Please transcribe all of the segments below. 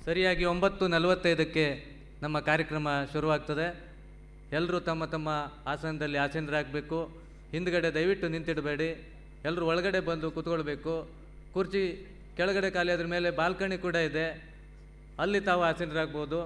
ಸರಿಯಾಗಿ 9:45ಕ್ಕೆ ನಮ್ಮ ಕಾರ್ಯಕ್ರಮ ಶುರುವಾಗ್ತದೆ. ಎಲ್ಲರೂ ತಮ್ಮ ತಮ್ಮ ಆಸನದಲ್ಲಿ ಆಸೀನರಾಗಬೇಕು. ಹಿಂದ್ಗಡೆ ದಯವಿಟ್ಟು ನಿಂತಿಡಬೇಡಿ. ಎಲ್ಲರೂ ಒಳಗಡೆ ಬಂದು ಕೂತ್ಕೊಳ್ಬೇಕು. ಕುರ್ಚಿ ಕೆಳಗಡೆ ಖಾಲಿ ಅದ್ರ ಮೇಲೆ ಬಾಲ್ಕನಿ ಕೂಡ ಇದೆ, ಅಲ್ಲಿ ತಾವು ಆಸೀನರಾಗ್ಬೋದು.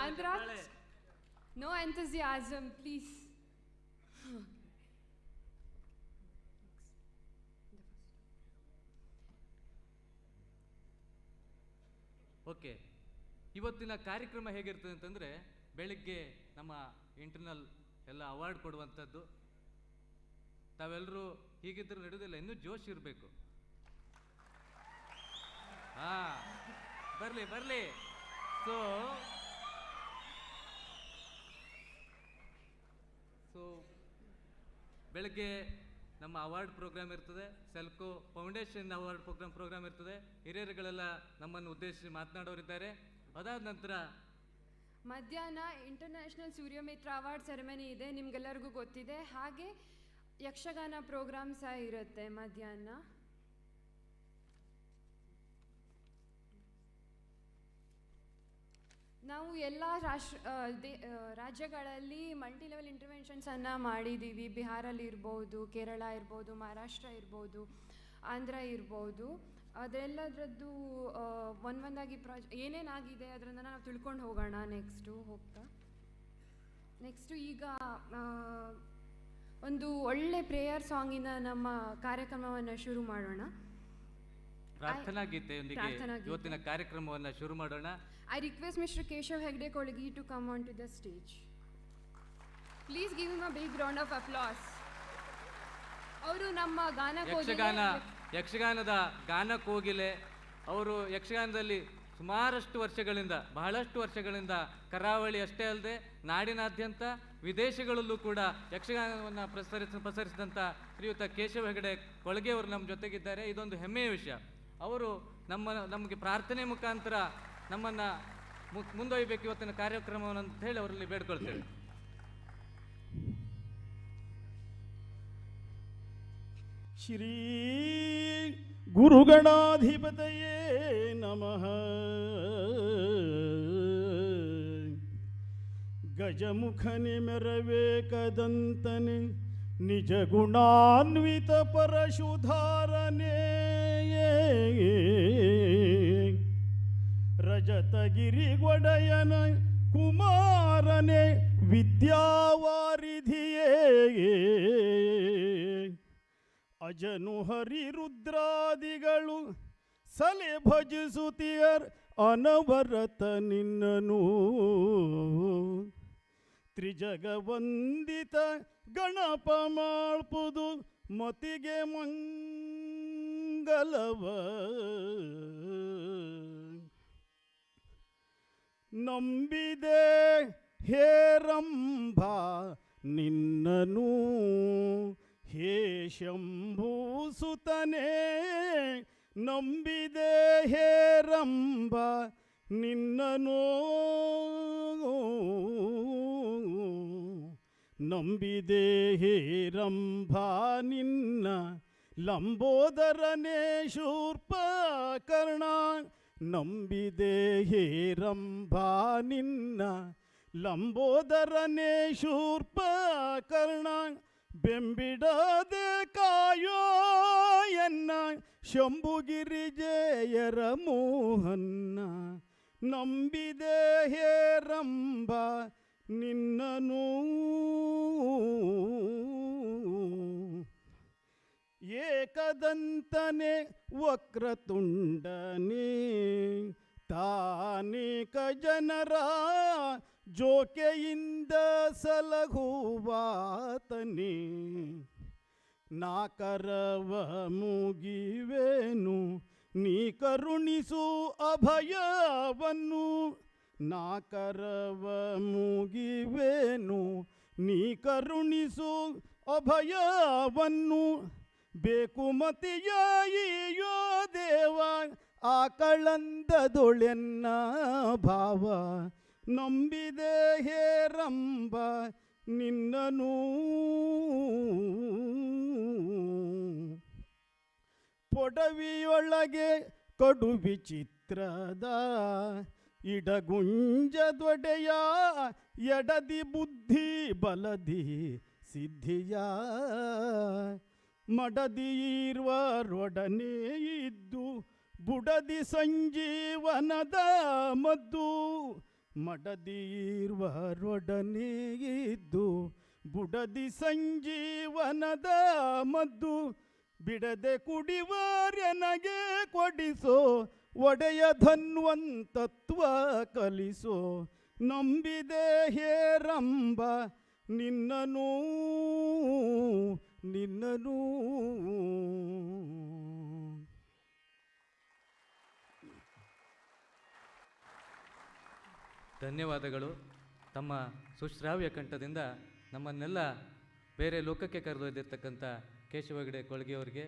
Andhra, no enthusiasm, please. Okay, ಇವತ್ತಿನ ಕಾರ್ಯಕ್ರಮ ಹೇಗಿರ್ತದೆ ಅಂತಂದರೆ, ಬೆಳಿಗ್ಗೆ ನಮ್ಮ ಇಂಟರ್ನಲ್ ಎಲ್ಲ ಅವಾರ್ಡ್ ಕೊಡುವಂಥದ್ದು. ತಾವೆಲ್ಲರೂ ಹೀಗಿದ್ರೂ ನಡೆಯೋದಿಲ್ಲ, ಇನ್ನೂ ಜೋಶ್ ಇರಬೇಕು. ಹಾಂ, ಬರಲಿ ಬರಲಿ. ಸೊ ಬೆಳಗ್ಗೆ ನಮ್ಮ ಅವಾರ್ಡ್ ಪ್ರೋಗ್ರಾಮ್ ಇರ್ತದೆ, ಸೆಲ್ಕೋ ಫೌಂಡೇಶನ್ ಅವಾರ್ಡ್ ಪ್ರೋಗ್ರಾಮ್ ಇರ್ತದೆ. ಹಿರಿಯರುಗಳೆಲ್ಲ ನಮ್ಮನ್ನು ಉದ್ದೇಶಿಸಿ ಮಾತನಾಡೋರಿದ್ದಾರೆ. ಅದಾದ ನಂತರ ಮಧ್ಯಾಹ್ನ ಇಂಟರ್ನ್ಯಾಷನಲ್ ಸೂರ್ಯಮಿತ್ರ ಅವಾರ್ಡ್ ಸೆರೆಮನಿ ಇದೆ, ನಿಮ್ಗೆಲ್ಲರಿಗೂ ಗೊತ್ತಿದೆ. ಹಾಗೆ ಯಕ್ಷಗಾನ ಪ್ರೋಗ್ರಾಮ್ ಸಹ ಇರುತ್ತೆ ಮಧ್ಯಾಹ್ನ. ನಾವು ಎಲ್ಲ ರಾಜ್ಯಗಳಲ್ಲಿ ಮಲ್ಟಿ ಲೆವೆಲ್ ಇಂಟರ್ವೆನ್ಷನ್ಸನ್ನು ಮಾಡಿದ್ದೀವಿ. ಬಿಹಾರಲ್ಲಿ ಇರ್ಬೋದು, ಕೇರಳ ಇರ್ಬೋದು, ಮಹಾರಾಷ್ಟ್ರ ಇರ್ಬೋದು, ಆಂಧ್ರ ಇರ್ಬೋದು. ಅದೆಲ್ಲದ್ರದ್ದು ಒಂದೊಂದಾಗಿ ಏನೇನಾಗಿದೆ ಅದರಿಂದ ನಾವು ತಿಳ್ಕೊಂಡು ಹೋಗೋಣ ನೆಕ್ಸ್ಟು ಈಗ ಒಂದು ಒಳ್ಳೆ ಪ್ರೇಯರ್ ಸಾಂಗಿನ ನಮ್ಮ ಕಾರ್ಯಕ್ರಮವನ್ನು ಶುರು ಮಾಡೋಣ. ಪ್ರಾರ್ಥನಾ ಗೀತೆಯೊಂದಿಗೆ ಇವತ್ತಿನ ಕಾರ್ಯಕ್ರಮವನ್ನು ಶುರು ಮಾಡೋಣ. I request Mr. Keshav Hegde Kolgi to come onto the stage. Please give him a big round of applause. ಅವರು ನಮ್ಮ ಯಕ್ಷಗಾನದ ಗಾನ ಕೋಗಿಲೆ. ಅವರು ಯಕ್ಷಗಾನದಲ್ಲಿ ಬಹಳಷ್ಟು ವರ್ಷಗಳಿಂದ ಕರಾವಳಿ ಅಷ್ಟೇ ಅಲ್ಲದೆ ನಾಡಿನಾದ್ಯಂತ ವಿದೇಶಗಳಲ್ಲೂ ಕೂಡ ಯಕ್ಷಗಾನವನ್ನು ಪ್ರಸರಿಸಿದಂಥ ಶ್ರೀಯುತ ಕೇಶವ ಹೆಗಡೆ ಕೊಳಗೆ ಅವರು ನಮ್ಮ ಜೊತೆಗಿದ್ದಾರೆ. ಇದೊಂದು ಹೆಮ್ಮೆಯ ವಿಷಯ. ಅವರು ನಮಗೆ ಪ್ರಾರ್ಥನೆ ಮುಖಾಂತರ ನಮ್ಮನ್ನು ಮುಂದೊಯ್ಯಬೇಕು ಇವತ್ತಿನ ಕಾರ್ಯಕ್ರಮವನ್ನು ಅಂತ ಹೇಳಿ ಅವರಲ್ಲಿ ಬೇಡ್ಕೊಳ್ತೇವೆ. ಶ್ರೀ ಗುರುಗಣಾಧಿಪತಯೇ ನಮಃ. ಗಜಮುಖನೆ ಮೆರವೇಕದಂತನೆ ನಿಜ ಗುಣಾನ್ವಿತ ಪರಶುಧಾರನೆ. ರಜತಗಿರಿಗೊಡೆಯನ ಕುಮಾರನೆ ವಿದ್ಯಾವಾರಿಧಿಯೇ. ಅಜನು ಹರಿರುದ್ರಾದಿಗಳು ಸಲೆ ಭಜಿಸುತ್ತಿಯರ್ ಅನವರತ ನಿನ್ನನು. ತ್ರಿಜಗ ವಂದಿತ ಗಣಪ ಮಾಡ್ಪುದು ಮತಿಗೆ ಮಂಗಲವ. ನಂಬಿದೆ ಹೇರಂಭ ನಿನ್ನನು ಹೇ ಶಂಭೂಸುತನೇ. ನಂಬಿದೆ ಹೇರಂಭ ನಿನ್ನನು. ನಂಬಿದೆ ಹೇರಂಭ ನಿನ್ನ ಲಂಬೋದರನೇ ಶೂರ್ಪಕರ್ಣ. ನಂಬಿದೆ ಹೇರಂಭ ನಿನ್ನ ಲಂಬೋದರನೇ ಶೂರ್ಪಕರ್ಣ. ಬೆಂಬಿಡದೆ ಕಾಯೋ ಎನ್ನ ಶಂಭುಗಿರಿ ಜಯರ ಮೋಹನ್ನ. ನಂಬಿದೆ ಹೇರಂಭ ನಿನ್ನನು. ಏಕದಂತನೆ ವಕ್ರತುಂಡನೆ ತಾನೇಕ ಜನರ ಜೋಕೆಯಿಂದ ಸಲಹುವಾತನೆ. ನಾಕರವ ಮುಗಿವೇನು ನೀ ಕರುಣಿಸು ಅಭಯವನ್ನು. ನಾಕರವ ಮುಗಿವೇನು ನೀ ಕರುಣಿಸು ಅಭಯವನ್ನು. ಬೇಕು ಮತಿಯಾಯಿಯೋ ದೇವ ಆಕಳಂದದೊಳೆನ್ನ ಭಾವ. ನಂಬಿದೆ ಹೇರಂಬ ನಿನ್ನನು. ಪೊಡವಿಯೊಳಗೆ ಕಡು ವಿಚಿತ್ರದ ಇಡಗುಂಜದೊಡೆಯ. ಎಡದಿ ಬುದ್ಧಿ ಬಲದಿ ಸಿದ್ಧಿಯ. ಮಡದಿರ್ವರೊಡನೆ ಇದ್ದು ಬುಡದಿ ಸಂಜೀವನದ ಮದ್ದು. ಮಡದೀರ್ವರೊಡನೆ ಇದ್ದು ಬುಡದಿ ಸಂಜೀವನದ ಮದ್ದು ಬಿಡದೆ ಕುಡಿವರೆನಗೆ ಕೊಡಿಸೋ ಒಡೆಯ ಧನ್ವಂತತ್ವ ಕಲಿಸೋ ನಂಬಿದೆ ಹೇರಂಬ ನಿನ್ನನೂ ನಿನ್ನನೂ. ಧನ್ಯವಾದಗಳು. ತಮ್ಮ ಸುಶ್ರಾವ್ಯ ಕಂಠದಿಂದ ನಮ್ಮನ್ನೆಲ್ಲ ಬೇರೆ ಲೋಕಕ್ಕೆ ಕರೆದೊಯ್ದಿರ್ತಕ್ಕಂಥ ಕೇಶವ ಹೆಗಡೆ ಕೊಳಗೆಯವರಿಗೆ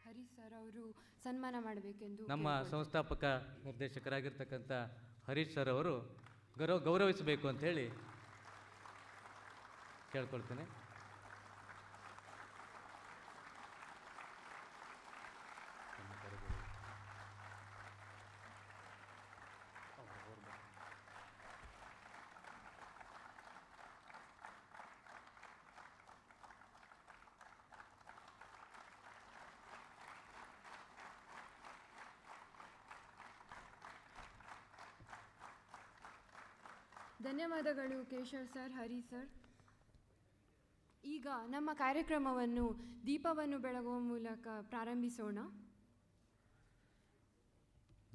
ಹರಿ ಸರ್ ಅವರು ಸನ್ಮಾನ ಮಾಡಬೇಕೆಂದು ನಮ್ಮ ಸಂಸ್ಥಾಪಕ ನಿರ್ದೇಶಕರಾಗಿರ್ತಕ್ಕಂಥ ಹರೀಶ್ ಸರ್ ಅವರು ಗೌರವಿಸಬೇಕು ಅಂತ ಹೇಳಿ ಕೇಳ್ಕೊಳ್ತೇನೆ. ಧನ್ಯವಾದಗಳು ಕೇಶವ್ ಸರ್, ಹರಿ ಸರ್. ಈಗ ನಮ್ಮ ಕಾರ್ಯಕ್ರಮವನ್ನು ದೀಪವನ್ನು ಬೆಳಗುವ ಮೂಲಕ ಪ್ರಾರಂಭಿಸೋಣ.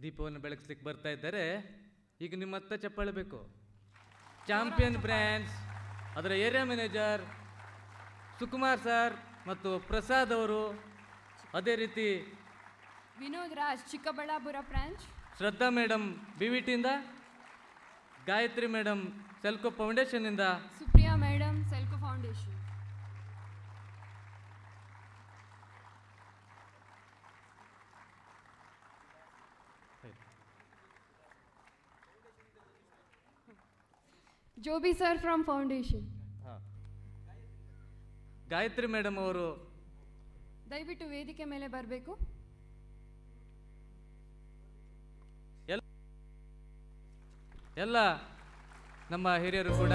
ದೀಪವನ್ನು ಬೆಳಗಿಸ್ಲಿಕ್ಕೆ ಬರ್ತಾ ಇದ್ದಾರೆ. ಈಗ ನಿಮ್ಮ ಹತ್ತ ಚಪ್ಪಾಳೆ ಬೇಕು. ಚಾಂಪಿಯನ್ ಬ್ರ್ಯಾಂಡ್ಸ್ ಅದರ ಏರಿಯಾ ಮ್ಯಾನೇಜರ್ ಸುಕುಮಾರ್ ಸರ್ ಮತ್ತು ಪ್ರಸಾದ್ ಅವರು, ಅದೇ ರೀತಿ ವಿನೋದ್ ರಾಜ್ ಚಿಕ್ಕಬಳ್ಳಾಪುರ ಬ್ರಾಂಚ್, ಶ್ರದ್ಧಾ ಮೇಡಮ್ BVTಯಿಂದ, ಗಾಯತ್ರಿ ಮೇಡಮ್ ಸೆಲ್ಕೋ ಫೌಂಡೇಶನ್ನಿಂದ, Supriya madam Selco foundation. Joby sir from foundation. Gayathri madam ಅವರು ದಯವಿಟ್ಟು ವೇದಿಕೆ ಮೇಲೆ ಬರಬೇಕು. ಎಲ್ಲ ನಮ್ಮ ಹಿರಿಯರು ಕೂಡ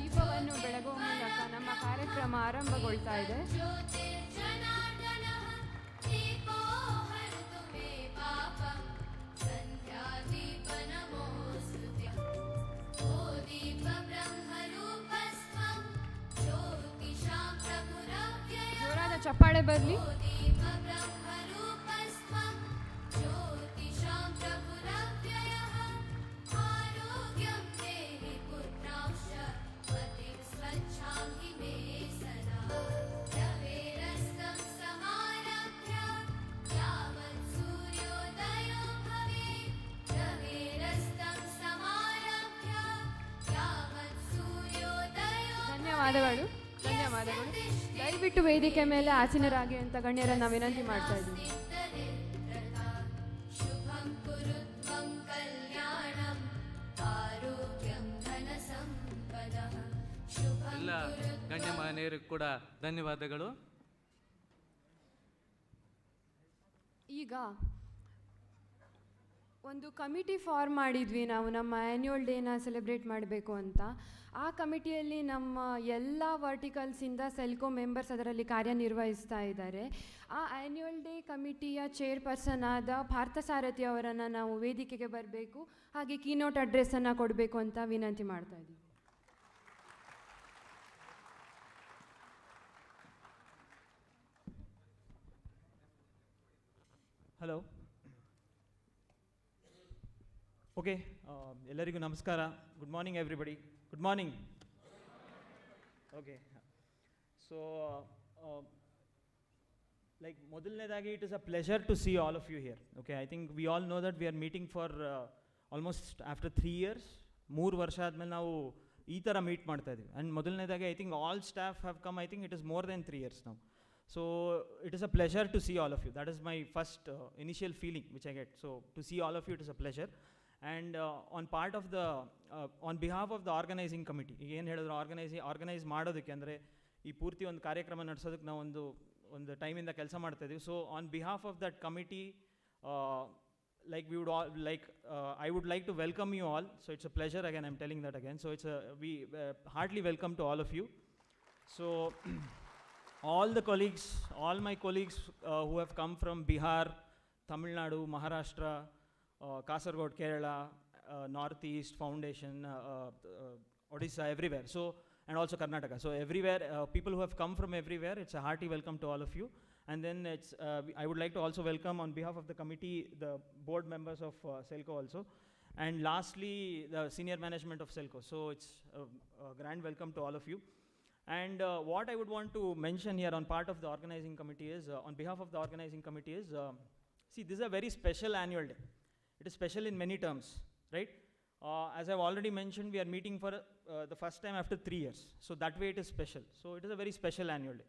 ದೀಪವನ್ನು ಬೆಳಗುವ ಮೂಲಕ ನಮ್ಮ ಕಾರ್ಯಕ್ರಮ ಆರಂಭಗೊಳ್ತಾ ಇದೆ. ಜೋರಾದ ಚಪ್ಪಾಳೆ ಬರಲಿ. ಧನ್ಯವಾದಗಳು. ದಯವಿಟ್ಟು ವೇದಿಕೆ ಮೇಲೆ ಆಸೀನರಾಗಿ ಅಂತ ಗಣ್ಯರನ್ನ ವಿನಂತಿ ಮಾಡ್ತಾ ಇದ್ದೀನಿ. ಎಲ್ಲ ಗಣ್ಯಮಾನ್ಯರಿಗೂ ಕೂಡ ಧನ್ಯವಾದಗಳು. ಈಗ ಒಂದು ಕಮಿಟಿ ಫಾರ್ಮ್ ಮಾಡಿದ್ವಿ ನಾವು ನಮ್ಮ ಆ್ಯನ್ಯುವಲ್ ಡೇನ ಸೆಲೆಬ್ರೇಟ್ ಮಾಡಬೇಕು ಅಂತ. ಆ ಕಮಿಟಿಯಲ್ಲಿ ನಮ್ಮ ಎಲ್ಲ ವರ್ಟಿಕಲ್ಸಿಂದ ಸೆಲ್ಕೋ ಮೆಂಬರ್ಸ್ ಅದರಲ್ಲಿ ಕಾರ್ಯನಿರ್ವಹಿಸ್ತಾ ಇದ್ದಾರೆ. ಆ ಆ್ಯನ್ಯುವಲ್ ಡೇ ಕಮಿಟಿಯ ಚೇರ್ಪರ್ಸನ್ ಆದ ಪಾರ್ಥಸಾರಥಿ ಅವರನ್ನು ನಾವು ವೇದಿಕೆಗೆ ಬರಬೇಕು, ಹಾಗೆ ಕೀನೋಟ್ ಅಡ್ರೆಸ್ಸನ್ನು ಕೊಡಬೇಕು ಅಂತ ವಿನಂತಿ ಮಾಡ್ತಾ ಇದ್ದೀವಿ. ಹಲೋ, ಓಕೆ, ಎಲ್ಲರಿಗೂ ನಮಸ್ಕಾರ. Good morning everybody. Good morning. Okay, so like ಮೊದಲನೇದಾಗಿ it is a pleasure to see all of you here. Okay, I think we all know that we are meeting for almost after 3 years. 3 ವರ್ಷ ಆದಮೇಲೆ ನಾವು ಈ ಥರ meet ಮಾಡ್ತಾ ಇದ್ದೀವಿ. And ಮೊದಲನೇದಾಗಿ I think all staff have come. I think it is more than 3 years ನಾವು. So it is a pleasure to see all of you. That is my first initial feeling which I get. So to see all of you, it is a pleasure. And on part of the, on behalf of the organizing committee, ಏನು ಹೇಳಿದ್ರು organise ಮಾಡೋದಕ್ಕೆ ಅಂದರೆ ಈ ಪೂರ್ತಿ ಒಂದು ಕಾರ್ಯಕ್ರಮ ನಡೆಸೋದಕ್ಕೆ ನಾವು ಒಂದು ಟೈಮಿಂದ ಕೆಲಸ ಮಾಡ್ತಾ ಇದ್ದೀವಿ. So on behalf of that committee, like we would all like I would like to welcome you all. So it's a pleasure again, I'm telling that again. So it's we heartily welcome to all of you. So all the colleagues, all my colleagues who have come from Bihar, Tamil Nadu, Maharashtra, Kasaragod, Kerala, Northeast Foundation, Odisha, everywhere. So and also Karnataka. So everywhere, people who have come from everywhere, it's a hearty welcome to all of you. And then it's, I would like to also welcome on behalf of the committee, the board members of Selco also. And lastly, the senior management of Selco. So it's a grand welcome to all of you. And what I would want to mention here on part of the organizing committee is, on behalf of the organizing committee is, see, this is a very special annual day. It is special in many terms, right? As I've already mentioned, we are meeting for the first time after 3 years. So that way it is special. So it is a very special annual day.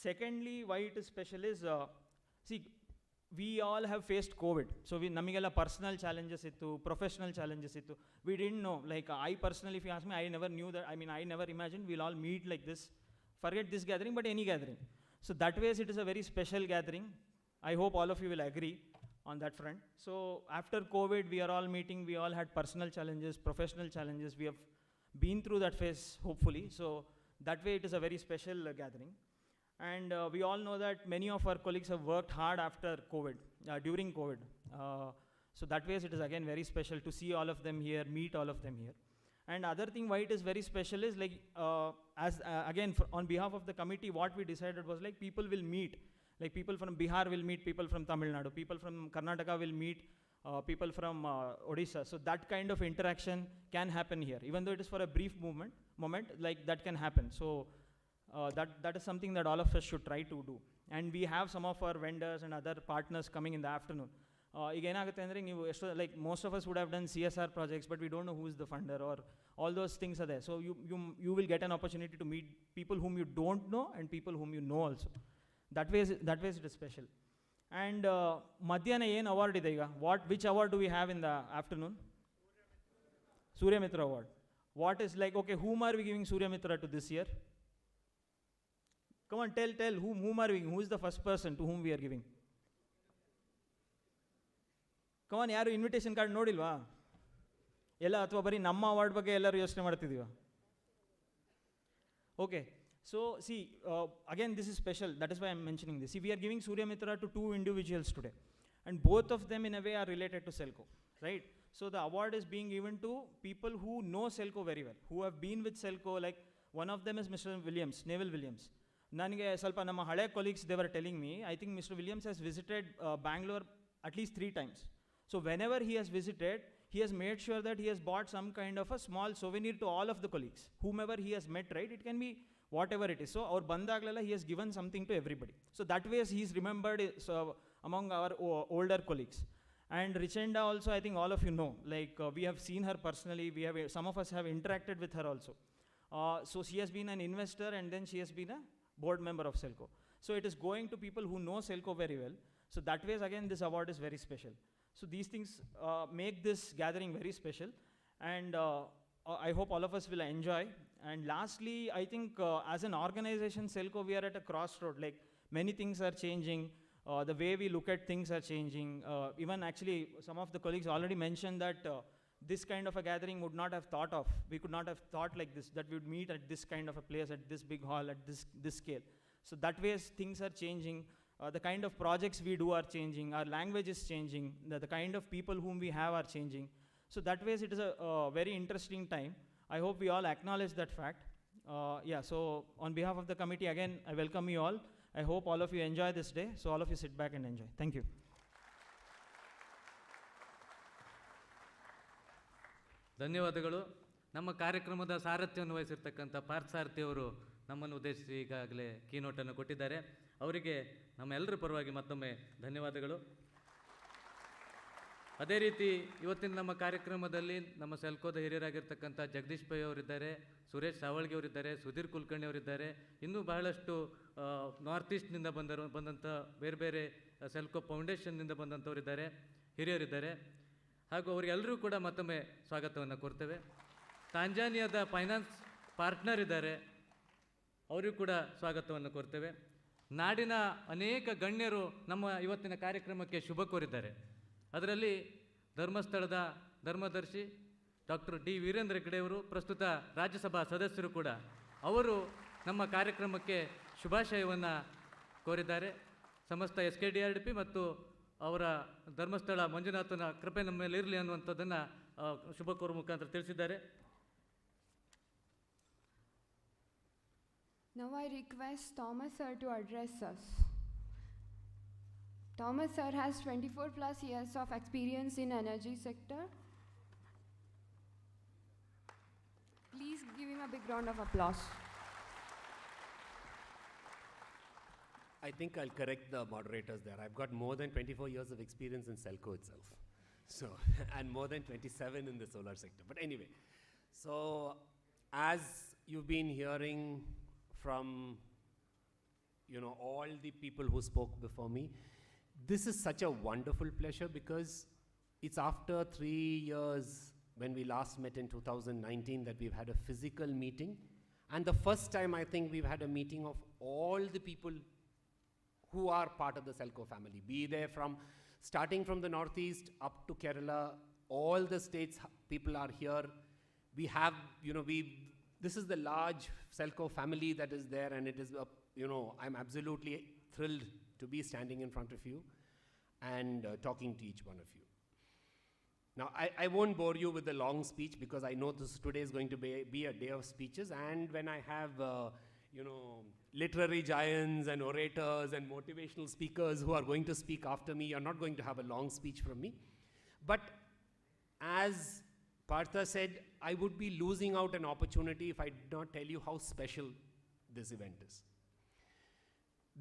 Secondly, why it is special is, see, we all have faced COVID. So we namigella personal challenges ittu, professional challenges ittu. We didn't know, like I personally, if you ask me, I never knew that, I never imagined we'll all meet like this. Forget this gathering, but any gathering. So that way it is a very special gathering. I hope all of you will agree on that front. So after COVID, we are all meeting, we all had personal challenges, professional challenges. We have been through that phase, hopefully. So that way it is a very special gathering. And we all know that many of our colleagues have worked hard after COVID, during COVID. So that way it is again very special to see all of them here, meet all of them here. And other thing why it is very special is like, as again on behalf of the committee, what we decided was like people will meet. Like people from Bihar will meet people from Tamil Nadu, people from Karnataka will meet people from Odisha. So that kind of interaction can happen here. Even though it is for a brief moment, like that can happen. So that is something that all of us should try to do. And we have some of our vendors and other partners coming in the afternoon. ಈಗ ಏನಾಗುತ್ತೆ ಅಂದರೆ ನೀವು ಎಷ್ಟು like most of us would have done CSR projects, but we don't know who is the funder or all those things are there. So you will get an opportunity to meet people whom you don't know and people whom you know also. That way it is special. And ಮಧ್ಯಾಹ್ನ ಏನು award ಇದೆ ಈಗ, which award do we have in the afternoon? Surya Mitra Award. What is like, okay, whom are we giving Surya Mitra to this year? Come on, tell whom are we giving? Who is the first person to whom we are giving? Come on, ಯಾರು invitation card ನೋಡಿಲ್ವಾ ಎಲ್ಲ, ಅಥವಾ ಬರೀ ನಮ್ಮ award ಬಗ್ಗೆ ಎಲ್ಲರೂ ಯೋಚನೆ ಮಾಡ್ತಿದ್ದೀವಾ? Okay, so see, again this is special, that is why I'm mentioning this. See, we are giving Surya Mitra to 2 individuals today, and both of them in a way are related to Selco, right? So the award is being given to people who know Selco very well, who have been with Selco. Like one of them is Mr. Williams, Neville Williams. ನನಗೆ ಸ್ವಲ್ಪ ನಮ್ಮ ಹಳೆ colleagues, they were telling me, I think Mr. Williams has visited Bangalore at least 3 times. So whenever he has visited, he has made sure that he has bought some kind of a small souvenir to all of the colleagues, whomever he has met, right? It can be whatever it is. So our bandaglela, he has given something to everybody. So that way he is remembered among our older colleagues. And Richenda also, I think all of you know, like we have seen her personally, some of us have interacted with her also. So she has been an investor, and then she has been a board member of Selco. So it is going to people who know Selco very well. So that way again this award is very special. So these things make this gathering very special, and I hope all of us will enjoy. And lastly, I think as an organization, Selco, we are at a crossroad. Like many things are changing, the way we look at things are changing. Even actually some of the colleagues already mentioned that this kind of a gathering would not have thought of. We could not have thought like this, that we would meet at this kind of a place, at this big hall, at this scale. So that way things are changing. The kind of projects we do are changing. Our language is changing. The kind of people whom we have are changing. So that way it is a very interesting time. I hope we all acknowledge that fact. Yeah, so on behalf of the committee, again, I welcome you all. I hope all of you enjoy this day. So all of you sit back and enjoy. Thank you. ಧನ್ಯವಾದಗಳು. ನಮ್ಮ ಕಾರ್ಯಕ್ರಮದ ಸಾರಥ್ಯವನ್ನು ವಹಿಸಿರ್ತಕ್ಕಂಥ ಪಾರ್ಥಸಾರಥಿ ಅವರು ನಮ್ಮನ್ನು ಉದ್ದೇಶಿಸಿ ಈಗಾಗಲೇ ಕೀನೋಟನ್ನು ಕೊಟ್ಟಿದ್ದಾರೆ. ಅವರಿಗೆ ನಮ್ಮೆಲ್ಲರ ಪರವಾಗಿ ಮತ್ತೊಮ್ಮೆ ಧನ್ಯವಾದಗಳು. ಅದೇ ರೀತಿ ಇವತ್ತಿನ ನಮ್ಮ ಕಾರ್ಯಕ್ರಮದಲ್ಲಿ ನಮ್ಮ ಸೆಲ್ಕೋದ ಹಿರಿಯರಾಗಿರ್ತಕ್ಕಂಥ ಜಗದೀಶ್ ಪೈ ಅವರಿದ್ದಾರೆ, ಸುರೇಶ್ ಸಾವಳ್ಗಿ ಅವರಿದ್ದಾರೆ, ಸುಧೀರ್ ಕುಲಕರ್ಣಿ ಅವರಿದ್ದಾರೆ, ಇನ್ನೂ ಬಹಳಷ್ಟು ನಾರ್ತ್ ಈಸ್ಟ್ನಿಂದ ಬಂದಂಥ ಬೇರೆ ಬೇರೆ ಸೆಲ್ಕೋ ಫೌಂಡೇಶನ್ನಿಂದ ಬಂದಂಥವರಿದ್ದಾರೆ, ಹಿರಿಯರಿದ್ದಾರೆ. ಹಾಗೂ ಅವರಿಗೆಲ್ಲರೂ ಕೂಡ ಮತ್ತೊಮ್ಮೆ ಸ್ವಾಗತವನ್ನು ಕೋರ್ತೇವೆ. ತಾಂಜಾನಿಯಾದ ಫೈನಾನ್ಸ್ ಪಾರ್ಟ್ನರ್ ಇದ್ದಾರೆ, ಅವರಿಗೂ ಕೂಡ ಸ್ವಾಗತವನ್ನು ಕೋರ್ತೇವೆ. ನಾಡಿನ ಅನೇಕ ಗಣ್ಯರು ನಮ್ಮ ಇವತ್ತಿನ ಕಾರ್ಯಕ್ರಮಕ್ಕೆ ಶುಭ ಕೋರಿದ್ದಾರೆ. ಅದರಲ್ಲಿ ಧರ್ಮಸ್ಥಳದ ಧರ್ಮದರ್ಶಿ ಡಾಕ್ಟರ್ ಡಿ ವೀರೇಂದ್ರ ಹೆಗ್ಗಡೆ ಅವರು, ಪ್ರಸ್ತುತ ರಾಜ್ಯಸಭಾ ಸದಸ್ಯರು ಕೂಡ, ಅವರು ನಮ್ಮ ಕಾರ್ಯಕ್ರಮಕ್ಕೆ ಶುಭಾಶಯವನ್ನು ಕೋರಿದ್ದಾರೆ. ಸಮಸ್ತ SKDRDP ಮತ್ತು ಅವರ ಧರ್ಮಸ್ಥಳ ಮಂಜುನಾಥನ ಕೃಪೆ ನಮ್ಮ ಮೇಲೆ ಇರಲಿ ಅನ್ನುವಂಥದ್ದನ್ನು ಶುಭ ಕೋರುವ ಮುಖಾಂತರ ತಿಳಿಸಿದ್ದಾರೆ. Now I request Thomas sir to address us. Thomas sir has 24 plus years of experience in energy sector. Please give him a big round of applause. I think I'll correct the moderators there. I've got more than 24 years of experience in Selco itself. So, and more than 27 in the solar sector. But anyway, so as you've been hearing from, all the people who spoke before me, this is such a wonderful pleasure because it's after 3 years when we last met in 2019 that we've had a physical meeting. And the first time I think we've had a meeting of all the people who are part of the Selco family, be there from starting from the Northeast up to Kerala, all the states people are here. We have, this is the large Selco family that is there, and it is, I'm absolutely thrilled to be standing in front of you and talking to each one of you. Now, I won't bore you with the long speech because I know today is going to be a day of speeches, and when I have, literary giants and orators and motivational speakers who are going to speak after me, you're not going to have a long speech from me. But as Partha said, I would be losing out an opportunity if I did not tell you how special this event is.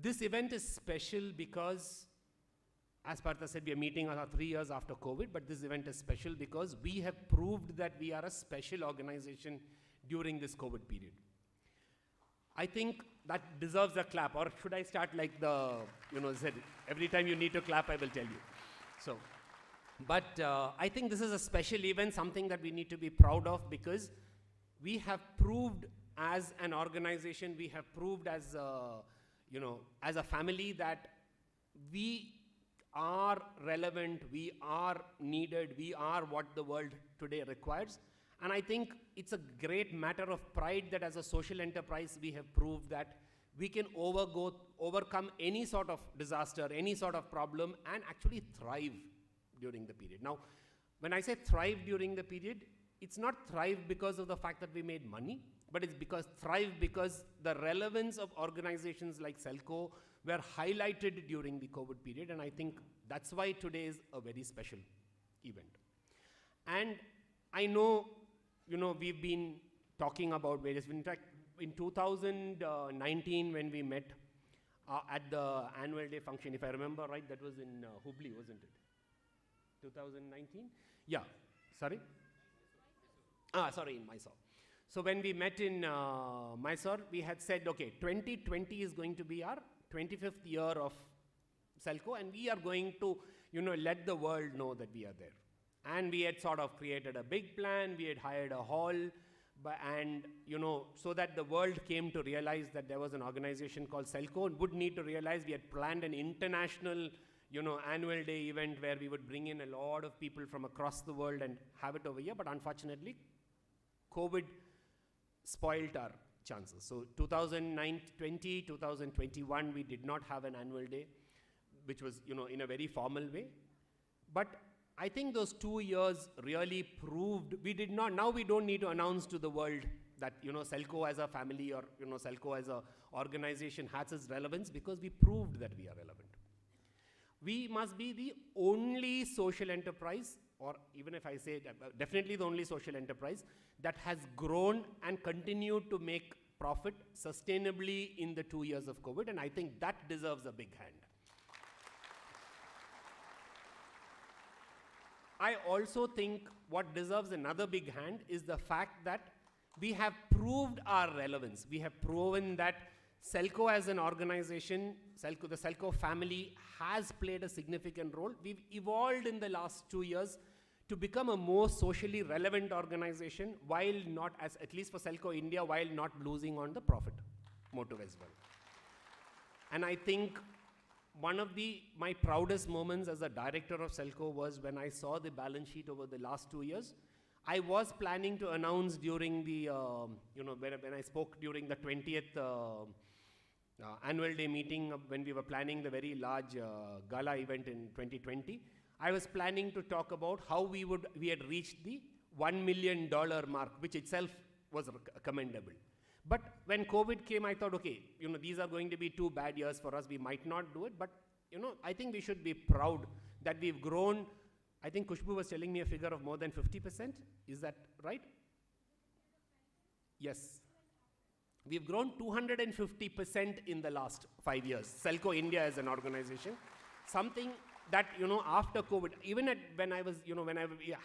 This event is special because, as Partha said, we are meeting 3 years after COVID, but this event is special because we have proved that we are a special organization during this COVID period. I think that deserves a clap, or should I start like said, every time you need to clap, I will tell you. So, but I think this is a special event, something that we need to be proud of because we have proved as an organization, we have proved as a family that we are relevant, we are needed, we are what the world today requires. And I think it's a great matter of pride that as a social enterprise, we have proved that we can overcome any sort of disaster, any sort of problem, and actually thrive during the period. Now, when I say thrive during the period, it's not thrive because of the fact that we made money, but it's thrive because the relevance of organizations like Selco were highlighted during the COVID period, and I think that's why today is a very special event. And I know, we've been talking about various, in fact, in 2019 when we met at the annual day function, if I remember right, that was in Hubli, wasn't it? 2019? Yeah, sorry? In Mysore. So when we met in Mysore, we had said, okay, 2020 is going to be our 25th year of Selco, and we are going to, let the world know that we are there. And we had sort of created a big plan, we had hired a hall, and, so that the world came to realize that there was an organization called Selco, and would need to realize we had planned an international, annual day event where we would bring in a lot of people from across the world and have it over here, but unfortunately, COVID spoiled our chances. So 2020, 2021, we did not have an annual day, which was, in a very formal way. But I think those 2 years really proved now we don't need to announce to the world that, Selco as a family or, Selco as a organization has its relevance because we proved that we are relevant. We must be the only social enterprise, or even if I say definitely the only social enterprise that has grown and continued to make profit sustainably in the 2 years of COVID, and I think that deserves a big hand. I also think what deserves another big hand is the fact that we have proved our relevance. We have proven that Selco as an organization, the Selco family has played a significant role. We've evolved in the last 2 years to become a more socially relevant organization, while not, as at least for Selco India, while not losing on the profit motive as well. And I think one of my proudest moments as a director of Selco was when I saw the balance sheet over the last 2 years. I was planning to announce during the, when I spoke during the 20th annual day meeting, when we were planning the very large gala event in 2020, I was planning to talk about how we had reached the $1 million mark, which itself was commendable. But when COVID came, I thought, okay, these are going to be 2 bad years for us. We might not do it, but, I think we should be proud that we've grown. I think Khushbu was telling me a figure of more than 50%. Is that right? Yes. We've grown 250% in the last 5 years. Selco India as an organization. Something that, after COVID, even when I was,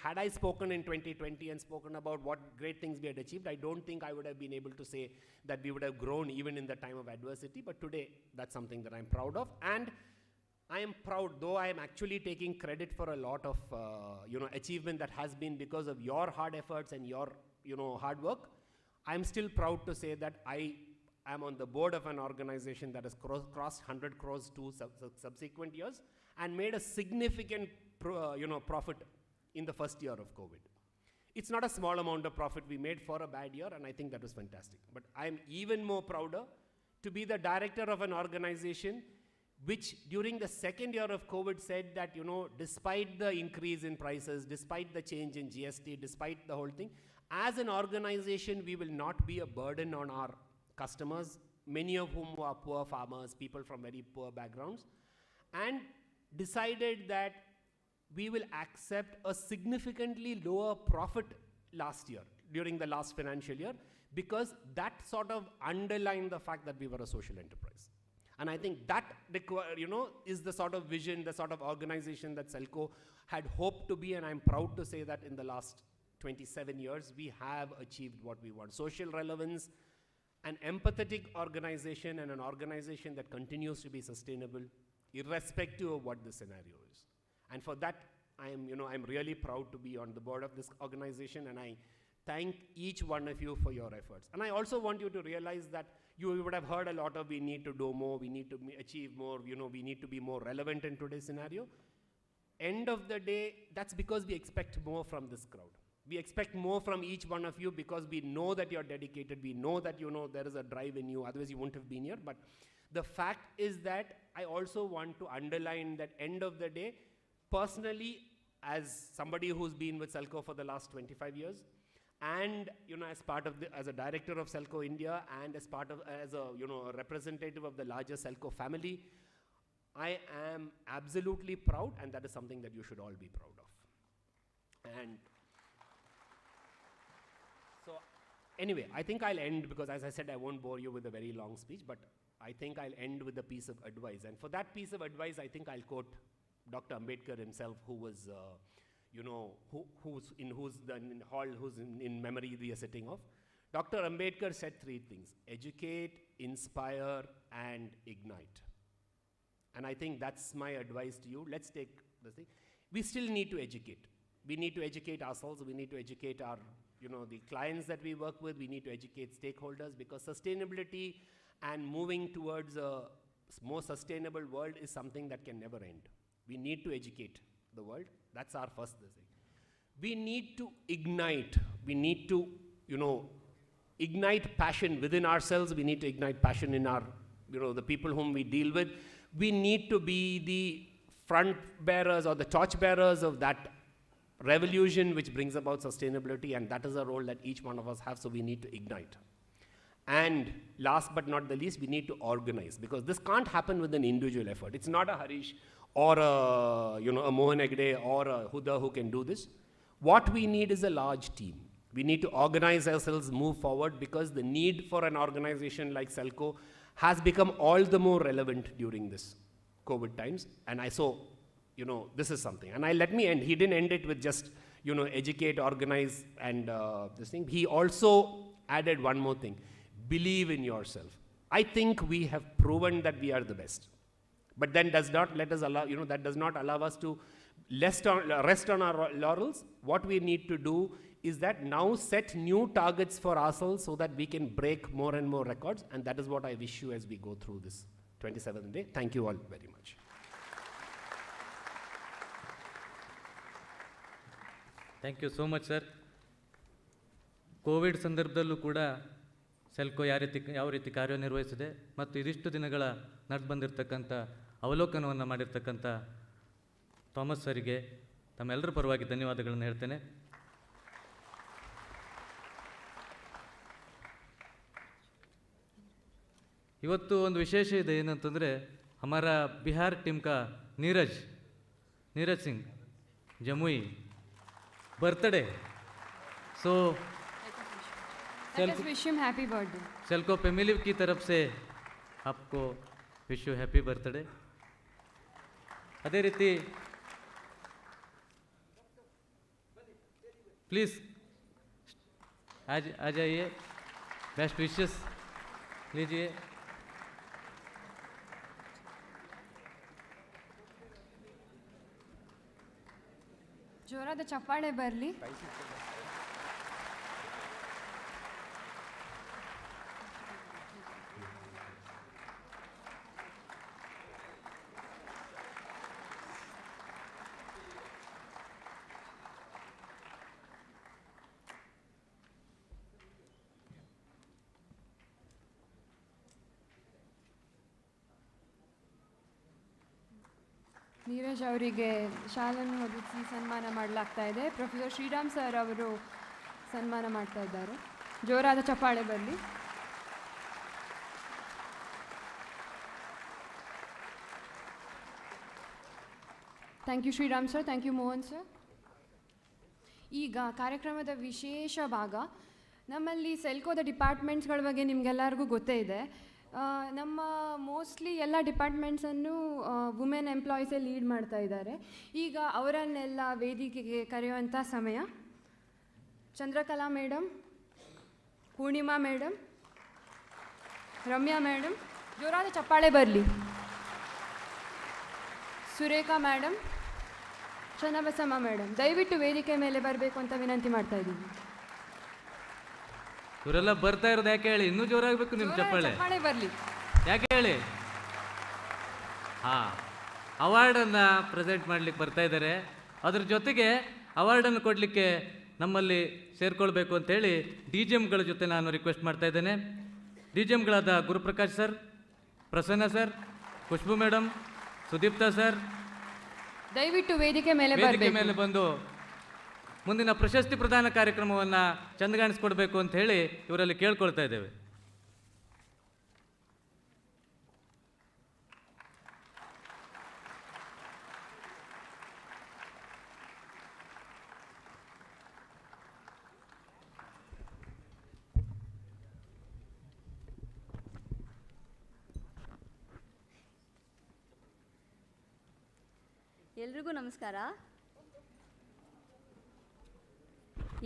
had I spoken in 2020 and spoken about what great things we had achieved, I don't think I would have been able to say that we would have grown even in the time of adversity. But today, that's something that I'm proud of. And I am proud, though I am actually taking credit for a lot of, achievement that has been because of your hard efforts and your, hard work. I'm still proud to say that I am on the board of an organization that has crossed 100 crores 2 subsequent years and made a significant profit in the first year of COVID. It's not a small amount of profit we made for a bad year, and I think that was fantastic. But I'm even more prouder to be the director of an organization which during the second year of COVID said that, despite the increase in prices, despite the change in GST, despite the whole thing, as an organization, we will not be a burden on our customers, many of whom are poor farmers, people from very poor backgrounds, and decided that we will accept a significantly lower profit last year, during the last financial year, because that sort of underlined the fact that we were a social enterprise. And I think that, is the sort of vision, the sort of organization that Selco had hoped to be, and I'm proud to say that in the last 27 years, we have achieved what we want. Social relevance, an empathetic organization, and an organization that continues to be sustainable, irrespective of what the scenario is. And for that, I'm really proud to be on the board of this organization, and I thank each one of you for your efforts. And I also want you to realize that you would have heard a lot of we need to do more, we need to achieve more, we need to be more relevant in today's scenario. End of the day, that's because we expect more from this crowd. We expect more from each one of you because we know that you're dedicated, we know that there is a drive in you, otherwise you wouldn't have been here. But the fact is that I also want to underline that end of the day, personally, as somebody who's been with Selco for the last 25 years, and as a director of Selco India, and as a representative of the larger Selco family, I am absolutely proud, and that is something that you should all be proud of. And so, anyway, I think I'll end, because as I said, I won't bore you with a very long speech, but I think I'll end with a piece of advice. And for that piece of advice, I think I'll quote Dr. Ambedkar himself, who was, who's in memory we are sitting of. Dr. Ambedkar said 3 things: educate, inspire, and ignite. And I think that's my advice to you. Let's take this thing. We still need to educate. We need to educate ourselves. We need to educate our, the clients that we work with. We need to educate stakeholders, because sustainability and moving towards a more sustainable world is something that can never end. We need to educate the world. That's our first thing. We need to ignite. We need to, ignite passion within ourselves. We need to ignite passion in our, the people whom we deal with. We need to be the front bearers or the torch bearers of that revolution which brings about sustainability, and that is a role that each one of us have, so we need to ignite. And last but not the least, we need to organize, because this can't happen with an individual effort. It's not a Harish or a Mohan Hegde or a Huda who can do this. What we need is a large team. We need to organize ourselves, move forward, because the need for an organization like Selco has become all the more relevant during this COVID times. And you know, this is something. And let me end. He didn't end it with just, you know, educate, organize, and this thing. He also added one more thing: believe in yourself. I think we have proven that we are the best, but then does not let us allow, you know, that does not allow us to rest on our laurels. What we need to do is that now set new targets for ourselves so that we can break more and more records, and that is what I wish you as we go through this 27th day. Thank you all very much. Thank you so much sir. Covid ಸಂದರ್ಭದಲ್ಲೂ ಕೂಡ Selco ಯಾವ ರೀತಿ ಕಾರ್ಯನಿರ್ವಹಿಸಿದೆ ಮತ್ತು ಇದಿಷ್ಟು ದಿನಗಳ ನಡ್ದು ಬಂದಿರತಕ್ಕಂಥ ಅವಲೋಕನವನ್ನು ಮಾಡಿರ್ತಕ್ಕಂಥ ಥಾಮಸ್ ಸರಿಗೆ ತಮ್ಮೆಲ್ಲರ ಪರವಾಗಿ ಧನ್ಯವಾದಗಳನ್ನು ಹೇಳ್ತೇನೆ. ಇವತ್ತು ಒಂದು ವಿಶೇಷ ಇದೆ, ಏನಂತಂದರೆ ಹಮಾರ ಬಿಹಾರ್ ಟೀಮ್ ಕಾ ನೀರಜ್ ಸಿಂಗ್ ಜಮುಯಿ बर्थडे. सो Let us wish him happy birthday. SELCO family की तरफ से आपको विश यू हैप्पी बर्थडे. अದೇ ರೀತಿ प्लीज़ आ जाइए, बेस्ट विशेस लीजिए. ಜೋರಾದ ಚಪ್ಪಾಳೆ ಬರಲಿ. ನೀರಜ್ ಅವರಿಗೆ ಶಾಲನ್ನು ಹೊದಿಸಿ ಸನ್ಮಾನ ಮಾಡಲಾಗ್ತಾ ಇದೆ. ಪ್ರೊಫೆಸರ್ ಶ್ರೀರಾಮ್ ಸರ್ ಅವರು ಸನ್ಮಾನ ಮಾಡ್ತಾ ಇದ್ದಾರೆ. ಜೋರಾದ ಚಪ್ಪಾಳೆ ಬರಲಿ. Thank you Shriram sir, thank you Mohan sir. ಈಗ ಕಾರ್ಯಕ್ರಮದ ವಿಶೇಷ ಭಾಗ. ನಮ್ಮಲ್ಲಿ ಸೆಲ್ಕೋದ ಡಿಪಾರ್ಟ್ಮೆಂಟ್ಸ್ಗಳ ಬಗ್ಗೆ ನಿಮಗೆಲ್ಲರಿಗೂ ಗೊತ್ತೇ ಇದೆ. ನಮ್ಮ ಮೋಸ್ಟ್ಲಿ ಎಲ್ಲ ಡಿಪಾರ್ಟ್ಮೆಂಟ್ಸನ್ನು ವುಮೆನ್ ಎಂಪ್ಲಾಯೀಸೇ ಲೀಡ್ ಮಾಡ್ತಾ ಇದ್ದಾರೆ. ಈಗ ಅವರನ್ನೆಲ್ಲ ವೇದಿಕೆಗೆ ಕರೆಯುವಂಥ ಸಮಯ. Chandrakala madam, Poornima madam, Ramya madam, ಜೋರಾದ ಚಪ್ಪಾಳೆ ಬರಲಿ. ಸುರೇಖಾ ಮೇಡಮ್, ಚನ್ನಬಸಮ್ಮ ಮೇಡಮ್, ದಯವಿಟ್ಟು ವೇದಿಕೆ ಮೇಲೆ ಬರಬೇಕು ಅಂತ ವಿನಂತಿ ಮಾಡ್ತಾ ಇದ್ದೀವಿ. ಇವರೆಲ್ಲ ಬರ್ತಾ ಇರೋದು ಯಾಕೆ ಹೇಳಿ? ಇನ್ನೂ ಜೋರಾಗಬೇಕು ನಿಮ್ಮ ಚಪ್ಪಾಳೆ ಬರಲಿ. ಯಾಕೆ ಹೇಳಿ? ಹಾಂ, ಅವಾರ್ಡನ್ನು ಪ್ರೆಸೆಂಟ್ ಮಾಡಲಿಕ್ಕೆ ಬರ್ತಾ ಇದ್ದಾರೆ. ಅದ್ರ ಜೊತೆಗೆ ಅವಾರ್ಡನ್ನು ಕೊಡಲಿಕ್ಕೆ ನಮ್ಮಲ್ಲಿ ಸೇರ್ಕೊಳ್ಬೇಕು ಅಂತೇಳಿ ಡಿ ಜಿ ಎಮ್ಗಳ ಜೊತೆ ನಾನು ರಿಕ್ವೆಸ್ಟ್ ಮಾಡ್ತಾ ಇದ್ದೇನೆ. ಡಿ ಜಿ ಎಮ್ಗಳಾದ Guruprakash sir, Prasanna sir, Khushbu madam, Sudeepta sir, ದಯವಿಟ್ಟು ವೇದಿಕೆ ಮೇಲೆ ಬಂದು ಮುಂದಿನ ಪ್ರಶಸ್ತಿ ಪ್ರದಾನ ಕಾರ್ಯಕ್ರಮವನ್ನು ಚಂದಗಾಣಿಸ್ಕೊಡ್ಬೇಕು ಅಂತ ಹೇಳಿ ಇವರಲ್ಲಿ ಕೇಳ್ಕೊಳ್ತಾ ಇದ್ದೇವೆ. ಎಲ್ರಿಗೂ ನಮಸ್ಕಾರ.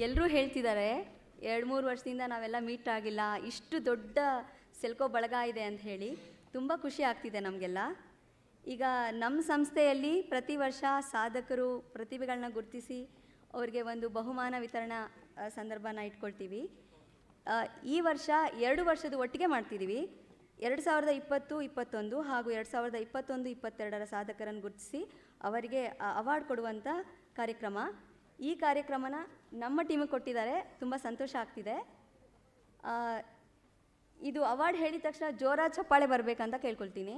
ಎಲ್ಲರೂ ಹೇಳ್ತಿದ್ದಾರೆ 2-3 ವರ್ಷದಿಂದ ನಾವೆಲ್ಲ ಮೀಟ್ ಆಗಿಲ್ಲ, ಇಷ್ಟು ದೊಡ್ಡ ಸೆಲ್ಕೋ ಬಳಗ ಇದೆ ಅಂತ ಹೇಳಿ. ತುಂಬ ಖುಷಿ ಆಗ್ತಿದೆ ನಮಗೆಲ್ಲ. ಈಗ ನಮ್ಮ ಸಂಸ್ಥೆಯಲ್ಲಿ ಪ್ರತಿ ವರ್ಷ ಸಾಧಕರು ಪ್ರತಿಭೆಗಳನ್ನ ಗುರುತಿಸಿ ಅವರಿಗೆ ಒಂದು ಬಹುಮಾನ ವಿತರಣಾ ಸಂದರ್ಭನ ಇಟ್ಕೊಳ್ತೀವಿ. ಈ ವರ್ಷ 2 ವರ್ಷದ ಒಟ್ಟಿಗೆ ಮಾಡ್ತಿದ್ದೀವಿ. 2020-21 ಹಾಗೂ 2021-22 ಸಾಧಕರನ್ನು ಗುರುತಿಸಿ ಅವರಿಗೆ ಅವಾರ್ಡ್ ಕೊಡುವಂಥ ಕಾರ್ಯಕ್ರಮ. ಈ ಕಾರ್ಯಕ್ರಮನ ನಮ್ಮ ಟೀಮಿಗೆ ಕೊಟ್ಟಿದ್ದಾರೆ. ತುಂಬ ಸಂತೋಷ ಆಗ್ತಿದೆ. ಇದು ಅವಾರ್ಡ್ ಹೇಳಿದ ತಕ್ಷಣ ಜೋರಾದ ಚಪ್ಪಾಳೆ ಬರಬೇಕಂತ ಕೇಳ್ಕೊಳ್ತೀನಿ.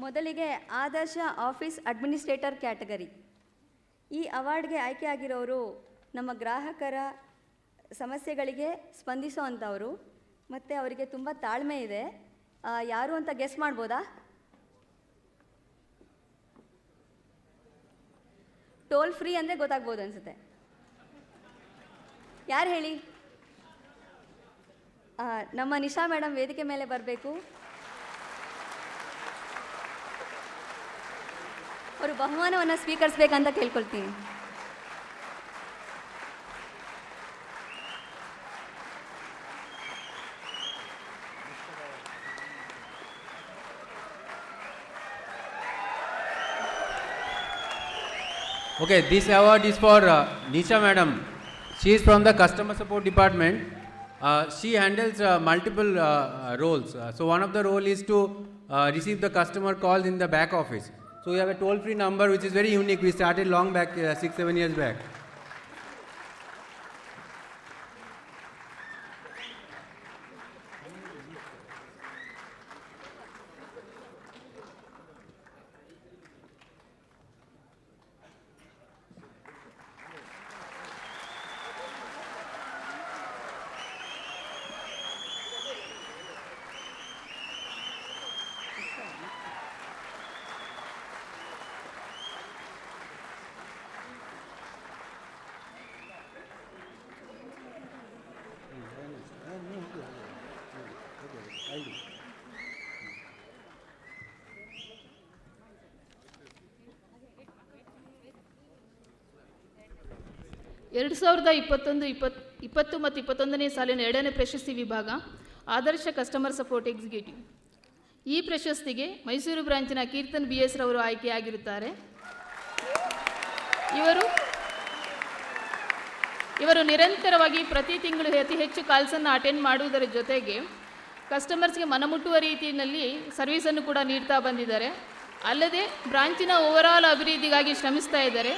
ಮೊದಲಿಗೆ ಆದರ್ಶ ಆಫೀಸ್ ಅಡ್ಮಿನಿಸ್ಟ್ರೇಟರ್ ಕ್ಯಾಟಗರಿ. ಈ ಅವಾರ್ಡ್ಗೆ ಆಯ್ಕೆ ಆಗಿರೋರು ನಮ್ಮ ಗ್ರಾಹಕರ ಸಮಸ್ಯೆಗಳಿಗೆ ಸ್ಪಂದಿಸೋ ಅಂಥವರು ಮತ್ತು ಅವರಿಗೆ ತುಂಬ ತಾಳ್ಮೆ ಇದೆ. ಯಾರು ಅಂತ ಗೆಸ್ ಮಾಡ್ಬೋದಾ? ಟೋಲ್ ಫ್ರೀ ಅಂದರೆ ಗೊತ್ತಾಗ್ಬೋದು ಅನಿಸುತ್ತೆ. ಯಾರು ಹೇಳಿ? ನಮ್ಮ ನಿಶಾ ಮೇಡಮ್ ವೇದಿಕೆ ಮೇಲೆ ಬರಬೇಕು. ಅವರು ಬಹುಮಾನವನ್ನು ಸ್ವೀಕರಿಸಬೇಕಂತ ಕೇಳ್ಕೊಳ್ತೀನಿ. Okay, this award is for Nisha Madam. She is from the customer support department. She handles multiple roles. So one of the role is to receive the customer calls in the back office. So we have a toll-free number which is very unique. We started long back, 6-7 years back. ಎರಡು ಸಾವಿರದ 20 ಮತ್ತು 21ನೇ ಸಾಲಿನ 2ನೇ ಪ್ರಶಸ್ತಿ ವಿಭಾಗ ಆದರ್ಶ customer support executive. ಈ ಪ್ರಶಸ್ತಿಗೆ Mysuru ಬ್ರಾಂಚಿನ Keerthan BS ರವರು ಆಯ್ಕೆಯಾಗಿರುತ್ತಾರೆ. ಇವರು ನಿರಂತರವಾಗಿ ಪ್ರತಿ ತಿಂಗಳು ಅತಿ ಹೆಚ್ಚು ಕಾಲ್ಸನ್ನು ಅಟೆಂಡ್ ಮಾಡುವುದರ ಜೊತೆಗೆ ಕಸ್ಟಮರ್ಸ್ಗೆ ಮನಮುಟ್ಟುವ ರೀತಿಯಲ್ಲಿ ಸರ್ವಿಸನ್ನು ಕೂಡ ನೀಡ್ತಾ ಬಂದಿದ್ದಾರೆ. ಅಲ್ಲದೆ ಬ್ರಾಂಚಿನ ಓವರಾಲ್ ಅಭಿವೃದ್ಧಿಗಾಗಿ ಶ್ರಮಿಸ್ತಾ ಇದ್ದಾರೆ.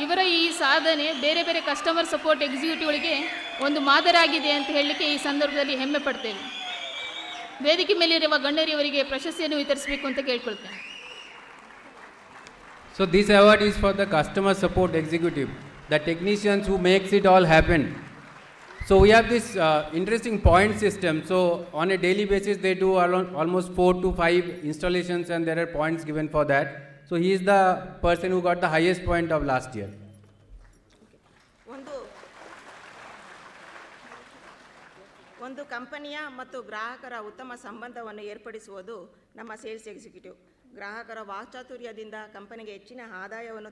ಇವರ ಈ ಸಾಧನೆ ಬೇರೆ ಬೇರೆ ಕಸ್ಟಮರ್ ಸಪೋರ್ಟ್ ಎಕ್ಸಿಕ್ಯೂಟಿವ್ಗಳಿಗೆ ಒಂದು ಮಾದರಿಯಾಗಿದೆ ಅಂತ ಹೇಳಲಿಕ್ಕೆ ಈ ಸಂದರ್ಭದಲ್ಲಿ ಹೆಮ್ಮೆ ಪಡ್ತೇವೆ. ವೇದಿಕೆ ಮೇಲಿರುವ ಗಣ್ಯರಿಗೆ ಪ್ರಶಸ್ತಿಯನ್ನು ವಿತರಿಸಬೇಕು ಅಂತ ಕೇಳ್ಕೊಳ್ತೇನೆ. So this award is for the customer support executive, the technicians who makes it all happen. So we have this interesting point system. So on a daily basis they do almost 4 to 5 installations and there are points given for that. So he is the person who got the highest point of last year. ಒಂದು ಕಂಪನಿಯ ಮತ್ತು ಗ್ರಾಹಕರ ಉತ್ತಮ ಸಂಬಂಧವನ್ನು ಏರ್ಪಡಿಸುವುದು ನಮ್ಮ sales executive. ಗ್ರಾಹಕರ ವಾಕ್ಚಾತುರ್ಯದಿಂದ ಕಂಪನಿಗೆ ಹೆಚ್ಚಿನ ಆದಾಯವನ್ನು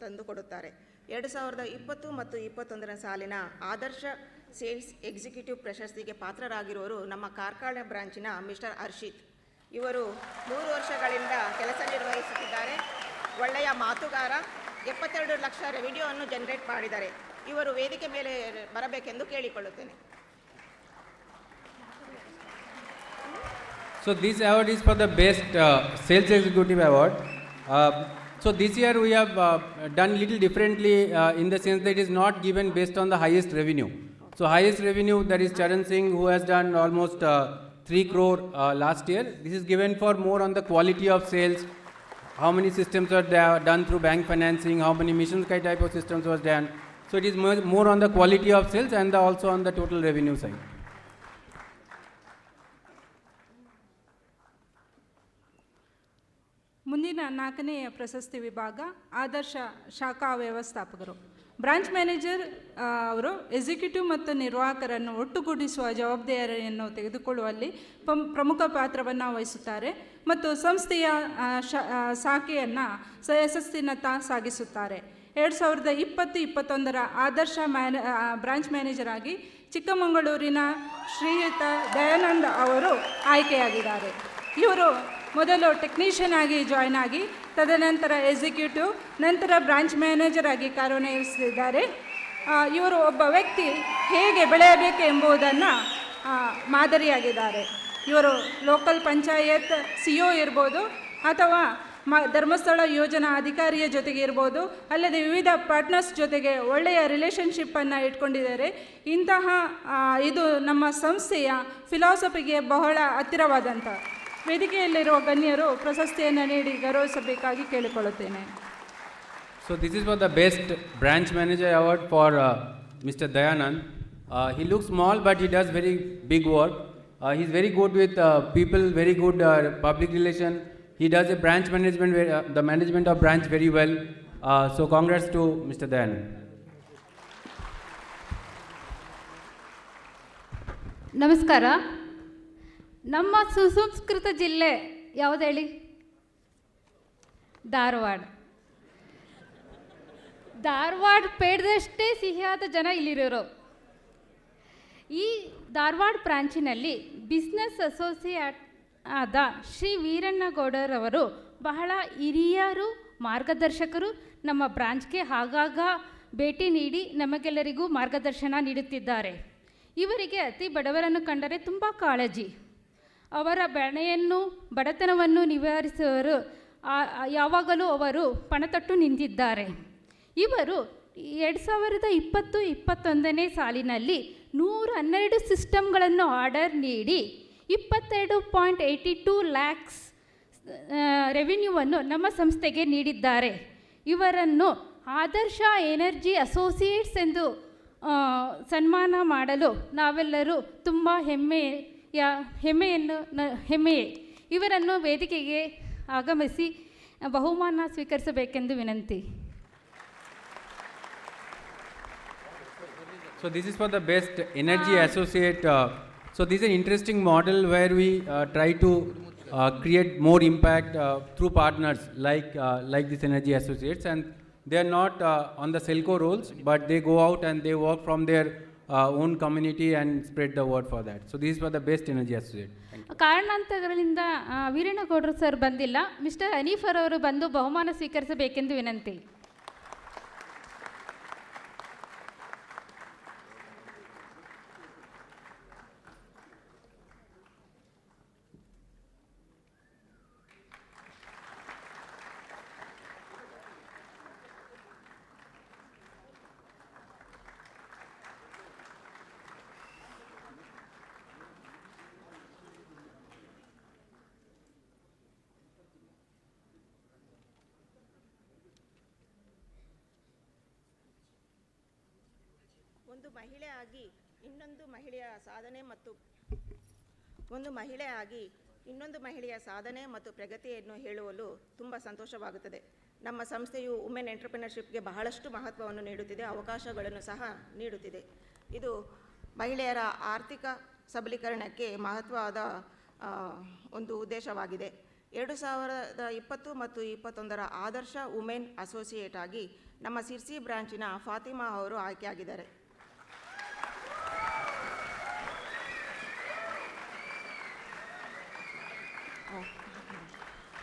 ತಂದುಕೊಡುತ್ತಾರೆ. 2020 ಮತ್ತು 21ನೇ ಸಾಲಿನ ಆದರ್ಶ ಸೇಲ್ಸ್ ಎಕ್ಸಿಕ್ಯೂಟಿವ್ ಪ್ರಶಸ್ತಿಗೆ ಪಾತ್ರರಾಗಿರುವರು ನಮ್ಮ ಕಾರ್ಕಳ ಬ್ರಾಂಚಿನ ಮಿಸ್ಟರ್ ಹರ್ಷಿತ್. ಇವರು 3 ವರ್ಷಗಳಿಂದ ಕೆಲಸ ನಿರ್ವಹಿಸುತ್ತಿದ್ದಾರೆ. ಒಳ್ಳೆಯ ಮಾತುಗಾರ, 72 ಲಕ್ಷ ರೆವಿನ್ಯೂವನ್ನು ಜನರೇಟ್ ಮಾಡಿದ್ದಾರೆ. ಇವರು ವೇದಿಕೆ ಮೇಲೆ ಬರಬೇಕೆಂದು ಕೇಳಿಕೊಳ್ಳುತ್ತೇನೆ. So this award is for the best sales executive award. So this year we have done little differently in the sense that it is not given based on the highest revenue. So highest revenue, that is Charan Singh, who has done almost 3 crore last year. This is given for more on the quality of sales, how many systems are done through bank financing, how many missions type of systems was done. So it is more on the quality of sales and also on the total revenue side. ಮುಂದಿನ 4ನೇ ಪ್ರಶಸ್ತಿ ವಿಭಾಗ ಆದರ್ಶ ಶಾಖಾ ವ್ಯವಸ್ಥಾಪಕರು. Branch manager ಅವರು executive ಮತ್ತು ನಿರ್ವಾಹಕರನ್ನು ಒಟ್ಟುಗೂಡಿಸುವ ಜವಾಬ್ದಾರಿಯನ್ನು ತೆಗೆದುಕೊಳ್ಳುವಲ್ಲಿ ಪ್ರಮುಖ ಪಾತ್ರವನ್ನು ವಹಿಸುತ್ತಾರೆ ಮತ್ತು ಸಂಸ್ಥೆಯ ಶಾಖೆಯನ್ನು ಯಶಸ್ಸಿನತ್ತ ಸಾಗಿಸುತ್ತಾರೆ. 2020-21 ಆದರ್ಶ ಬ್ರಾಂಚ್ ಮ್ಯಾನೇಜರ್ ಆಗಿ ಚಿಕ್ಕಮಗಳೂರಿನ ಶ್ರೀಯುತ ದಯಾನಂದ್ ಅವರು ಆಯ್ಕೆಯಾಗಿದ್ದಾರೆ. ಇವರು ಮೊದಲು ಟೆಕ್ನಿಷಿಯನ್ ಆಗಿ ಜಾಯ್ನ್ ಆಗಿ ತದನಂತರ ಎಕ್ಸಿಕ್ಯೂಟಿವ್, ನಂತರ ಬ್ರಾಂಚ್ ಮ್ಯಾನೇಜರ್ ಆಗಿ ಕಾರ್ಯನಿರ್ವಹಿಸಿದ್ದಾರೆ. ಇವರು ಒಬ್ಬ ವ್ಯಕ್ತಿ ಹೇಗೆ ಬೆಳೆಯಬೇಕು ಎಂಬುದನ್ನು ಮಾದರಿಯಾಗಿದ್ದಾರೆ. ಇವರು ಲೋಕಲ್ ಪಂಚಾಯತ್ CO ಇರ್ಬೋದು ಅಥವಾ ಧರ್ಮಸ್ಥಳ ಯೋಜನಾ ಅಧಿಕಾರಿಯ ಜೊತೆಗೆ ಇರ್ಬೋದು, ಅಲ್ಲದೆ ವಿವಿಧ ಪಾರ್ಟ್ನರ್ಸ್ ಜೊತೆಗೆ ಒಳ್ಳೆಯ ರಿಲೇಷನ್ಶಿಪ್ಪನ್ನು ಇಟ್ಕೊಂಡಿದ್ದಾರೆ. ಇಂತಹ ಇದು ನಮ್ಮ ಸಂಸ್ಥೆಯ ಫಿಲಾಸಫಿಗೆ ಬಹಳ ಹತ್ತಿರವಾದಂಥ. ವೇದಿಕೆಯಲ್ಲಿರುವ ಗಣ್ಯರು ಪ್ರಶಸ್ತಿಯನ್ನು ನೀಡಿ ಗೌರವಿಸಬೇಕಾಗಿ ಕೇಳಿಕೊಳ್ಳುತ್ತೇನೆ. So this is for the best branch manager award for Mr. Dayanand. He looks small but he does very big work. He's very good with people, very good public relation. He does a branch management, the management of branch very well. So congrats to Mr. Dayanand. ನಮಸ್ಕಾರ. ನಮ್ಮ ಸುಸಂಸ್ಕೃತ ಜಿಲ್ಲೆ ಯಾವುದು ಹೇಳಿ? ಧಾರವಾಡ. ಧಾರವಾಡ ಪೇಡದಷ್ಟೇ ಸಿಹಿಯಾದ ಜನ ಇಲ್ಲಿರೋರು. ಈ ಧಾರವಾಡ ಬ್ರಾಂಚಿನಲ್ಲಿ ಬಿಸ್ನೆಸ್ ಅಸೋಸಿಯೇಟ್ ಆದ ಶ್ರೀ ವೀರಣ್ಣಗೌಡರವರು ಬಹಳ ಹಿರಿಯರು, ಮಾರ್ಗದರ್ಶಕರು. ನಮ್ಮ ಬ್ರಾಂಚ್ಗೆ ಆಗಾಗ ಭೇಟಿ ನೀಡಿ ನಮಗೆಲ್ಲರಿಗೂ ಮಾರ್ಗದರ್ಶನ ನೀಡುತ್ತಿದ್ದಾರೆ. ಇವರಿಗೆ ಅತಿ ಬಡವರನ್ನು ಕಂಡರೆ ತುಂಬ ಕಾಳಜಿ. ಅವರ ಬಡತನವನ್ನು ನಿವಾರಿಸುವರು. ಯಾವಾಗಲೂ ಅವರು ಪಣತೊಟ್ಟು ನಿಂತಿದ್ದಾರೆ. ಇವರು 2020-21ನೇ ಸಾಲಿನಲ್ಲಿ 112 ಸಿಸ್ಟಮ್ಗಳನ್ನು ಆರ್ಡರ್ ನೀಡಿ 22.82 ಲ್ಯಾಕ್ಸ್ ರೆವಿನ್ಯೂವನ್ನು ನಮ್ಮ ಸಂಸ್ಥೆಗೆ ನೀಡಿದ್ದಾರೆ. ಇವರನ್ನು ಆದರ್ಶ ಎನರ್ಜಿ ಅಸೋಸಿಯೇಟ್ಸ್ ಎಂದು ಸನ್ಮಾನ ಮಾಡಲು ನಾವೆಲ್ಲರೂ ತುಂಬ ಹೆಮ್ಮೆಯೇ. ಇವರನ್ನು ವೇದಿಕೆಗೆ ಆಗಮಿಸಿ ಬಹುಮಾನ ಸ್ವೀಕರಿಸಬೇಕೆಂದು ವಿನಂತಿ. So this is for the best energy associate. So this is an interesting model where we try to create more impact through partners like this energy associates, and they are not on the Selco roles, but they go out and they work from their own community and spread the word for that. So this is for the best energy associate. ಕಾರಣಾಂತರಗಳಿಂದ ವೀರಣ್ಣಗೌಡರು sir ಬಂದಿಲ್ಲ. Mister ಹನೀಫರ್ ಅವರು ಬಂದು ಬಹುಮಾನ ಸ್ವೀಕರಿಸಬೇಕೆಂದು ವಿನಂತಿ. ಒಂದು ಮಹಿಳೆಯಾಗಿ ಇನ್ನೊಂದು ಮಹಿಳೆಯ ಸಾಧನೆ ಮತ್ತು ಪ್ರಗತಿಯನ್ನು ಹೇಳುವಲು ತುಂಬ ಸಂತೋಷವಾಗುತ್ತದೆ. ನಮ್ಮ ಸಂಸ್ಥೆಯು ವುಮೆನ್ ಎಂಟರ್ಪ್ರಿನರ್ಶಿಪ್ಗೆ ಬಹಳಷ್ಟು ಮಹತ್ವವನ್ನು ನೀಡುತ್ತಿದೆ, ಅವಕಾಶಗಳನ್ನು ಸಹ ನೀಡುತ್ತಿದೆ. ಇದು ಮಹಿಳೆಯರ ಆರ್ಥಿಕ ಸಬಲೀಕರಣಕ್ಕೆ ಮಹತ್ವದ ಒಂದು ಉದ್ದೇಶವಾಗಿದೆ. 2020 ಮತ್ತು 2021ರ ಆದರ್ಶ ವುಮೆನ್ ಅಸೋಸಿಯೇಟ್ ಆಗಿ ನಮ್ಮ ಸಿರ್ಸಿ ಬ್ರಾಂಚಿನ ಫಾತಿಮಾ ಅವರು ಆಯ್ಕೆಯಾಗಿದ್ದಾರೆ.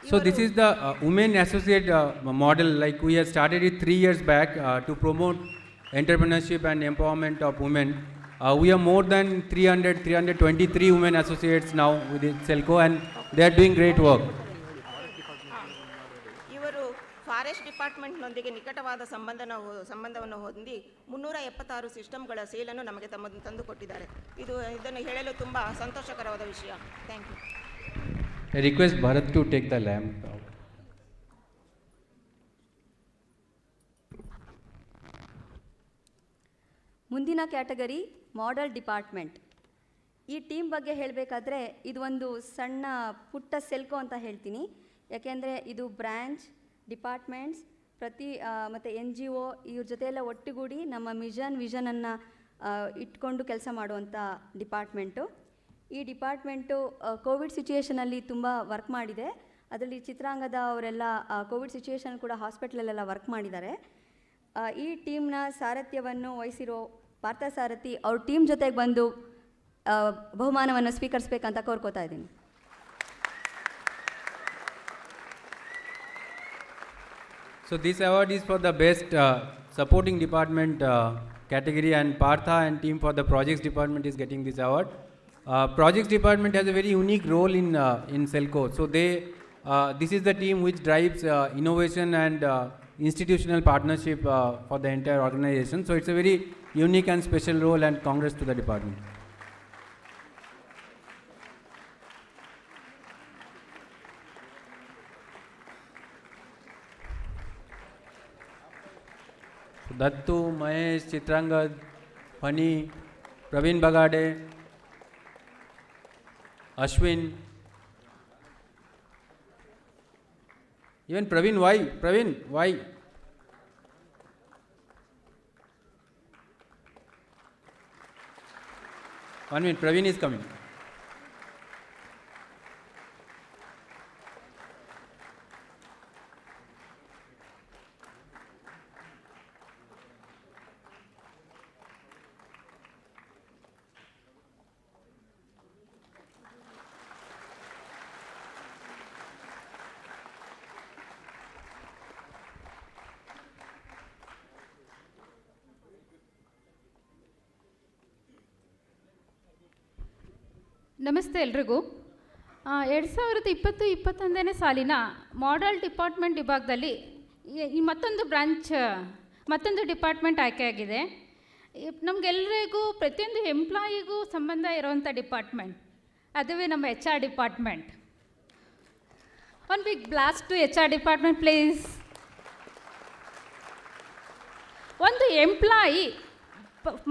So this is the Women Associate model. Like we have started it 3 years back to promote entrepreneurship and empowerment of women. We have more than 323 women associates now with Selco, and they are doing great work. ಇವರು forest ಡಿಪಾರ್ಟ್ಮೆಂಟ್ನೊಂದಿಗೆ ನಿಕಟವಾದ ಸಂಬಂಧವನ್ನು ಹೊಂದಿ 376 ಸಿಸ್ಟಮ್ಗಳ ಸೇಲನ್ನು ನಮಗೆ ತಂದುಕೊಟ್ಟಿದ್ದಾರೆ. ಇದನ್ನು ಹೇಳಲು ತುಂಬ ಸಂತೋಷಕರವಾದ ವಿಷಯ. Thank you. I request Bharat to take the lamp out. ಮುಂದಿನ ಕ್ಯಾಟಗರಿ ಮಾಡೆಲ್ ಡಿಪಾರ್ಟ್ಮೆಂಟ್. ಈ ಟೀಮ್ ಬಗ್ಗೆ ಹೇಳಬೇಕಾದ್ರೆ ಇದು ಒಂದು ಸಣ್ಣ ಪುಟ್ಟ ಸೆಲ್ಕೋ ಅಂತ ಹೇಳ್ತೀನಿ. ಯಾಕೆಂದರೆ ಇದು ಬ್ರ್ಯಾಂಚ್, ಡಿಪಾರ್ಟ್ಮೆಂಟ್ಸ್, ಮತ್ತು NGO ಇವ್ರ ಜೊತೆ ಎಲ್ಲ ಒಟ್ಟುಗೂಡಿ ನಮ್ಮ ವಿಷನನ್ನು ಇಟ್ಕೊಂಡು ಕೆಲಸ ಮಾಡುವಂಥ ಡಿಪಾರ್ಟ್ಮೆಂಟು. ಈ ಡಿಪಾರ್ಟ್ಮೆಂಟು ಕೋವಿಡ್ ಸಿಚುಯೇಷನಲ್ಲಿ ತುಂಬ ವರ್ಕ್ ಮಾಡಿದೆ. ಅದರಲ್ಲಿ ಚಿತ್ರಾಂಗದ ಅವರೆಲ್ಲ ಕೋವಿಡ್ ಸಿಚುಯೇಷನ್ ಕೂಡ ಹಾಸ್ಪಿಟ್ಲಲ್ಲೆಲ್ಲ ವರ್ಕ್ ಮಾಡಿದ್ದಾರೆ. ಈ ಟೀಮ್ನ ಸಾರಥ್ಯವನ್ನು ವಹಿಸಿರೋ ಪಾರ್ಥಸಾರಥಿ ಅವ್ರ ಟೀಮ್ ಜೊತೆಗೆ ಬಂದು ಬಹುಮಾನವನ್ನು ಸ್ವೀಕರಿಸಬೇಕಂತ ಕೋರ್ಕೋತಾ ಇದ್ದೀನಿ. So this award is for the best supporting department category, and Partha and team for the projects department is getting this award. Projects department has a very unique role in Selco. So this is the team which drives innovation and institutional partnership for the entire organization. So it's a very unique and special role, and congrats to the department. So Dattu, Mahesh, Chitrangad, Pani, Praveen Bagade, Ashwin, even Praveen, why? Praveen, why? One minute, Praveen is coming. ನಮಸ್ತೆ ಎಲ್ರಿಗೂ. 2020-21ನೇ ಸಾಲಿನ model department ವಿಭಾಗದಲ್ಲಿ ಈ ಮತ್ತೊಂದು department ಆಯ್ಕೆಯಾಗಿದೆ. ನಮಗೆಲ್ಲರಿಗೂ ಪ್ರತಿಯೊಂದು ಎಂಪ್ಲಾಯಿಗೂ ಸಂಬಂಧ ಇರುವಂಥ ಡಿಪಾರ್ಟ್ಮೆಂಟ್, ಅದುವೇ ನಮ್ಮ HR department. One big blast to HR department please. ಒಂದು ಎಂಪ್ಲಾಯಿ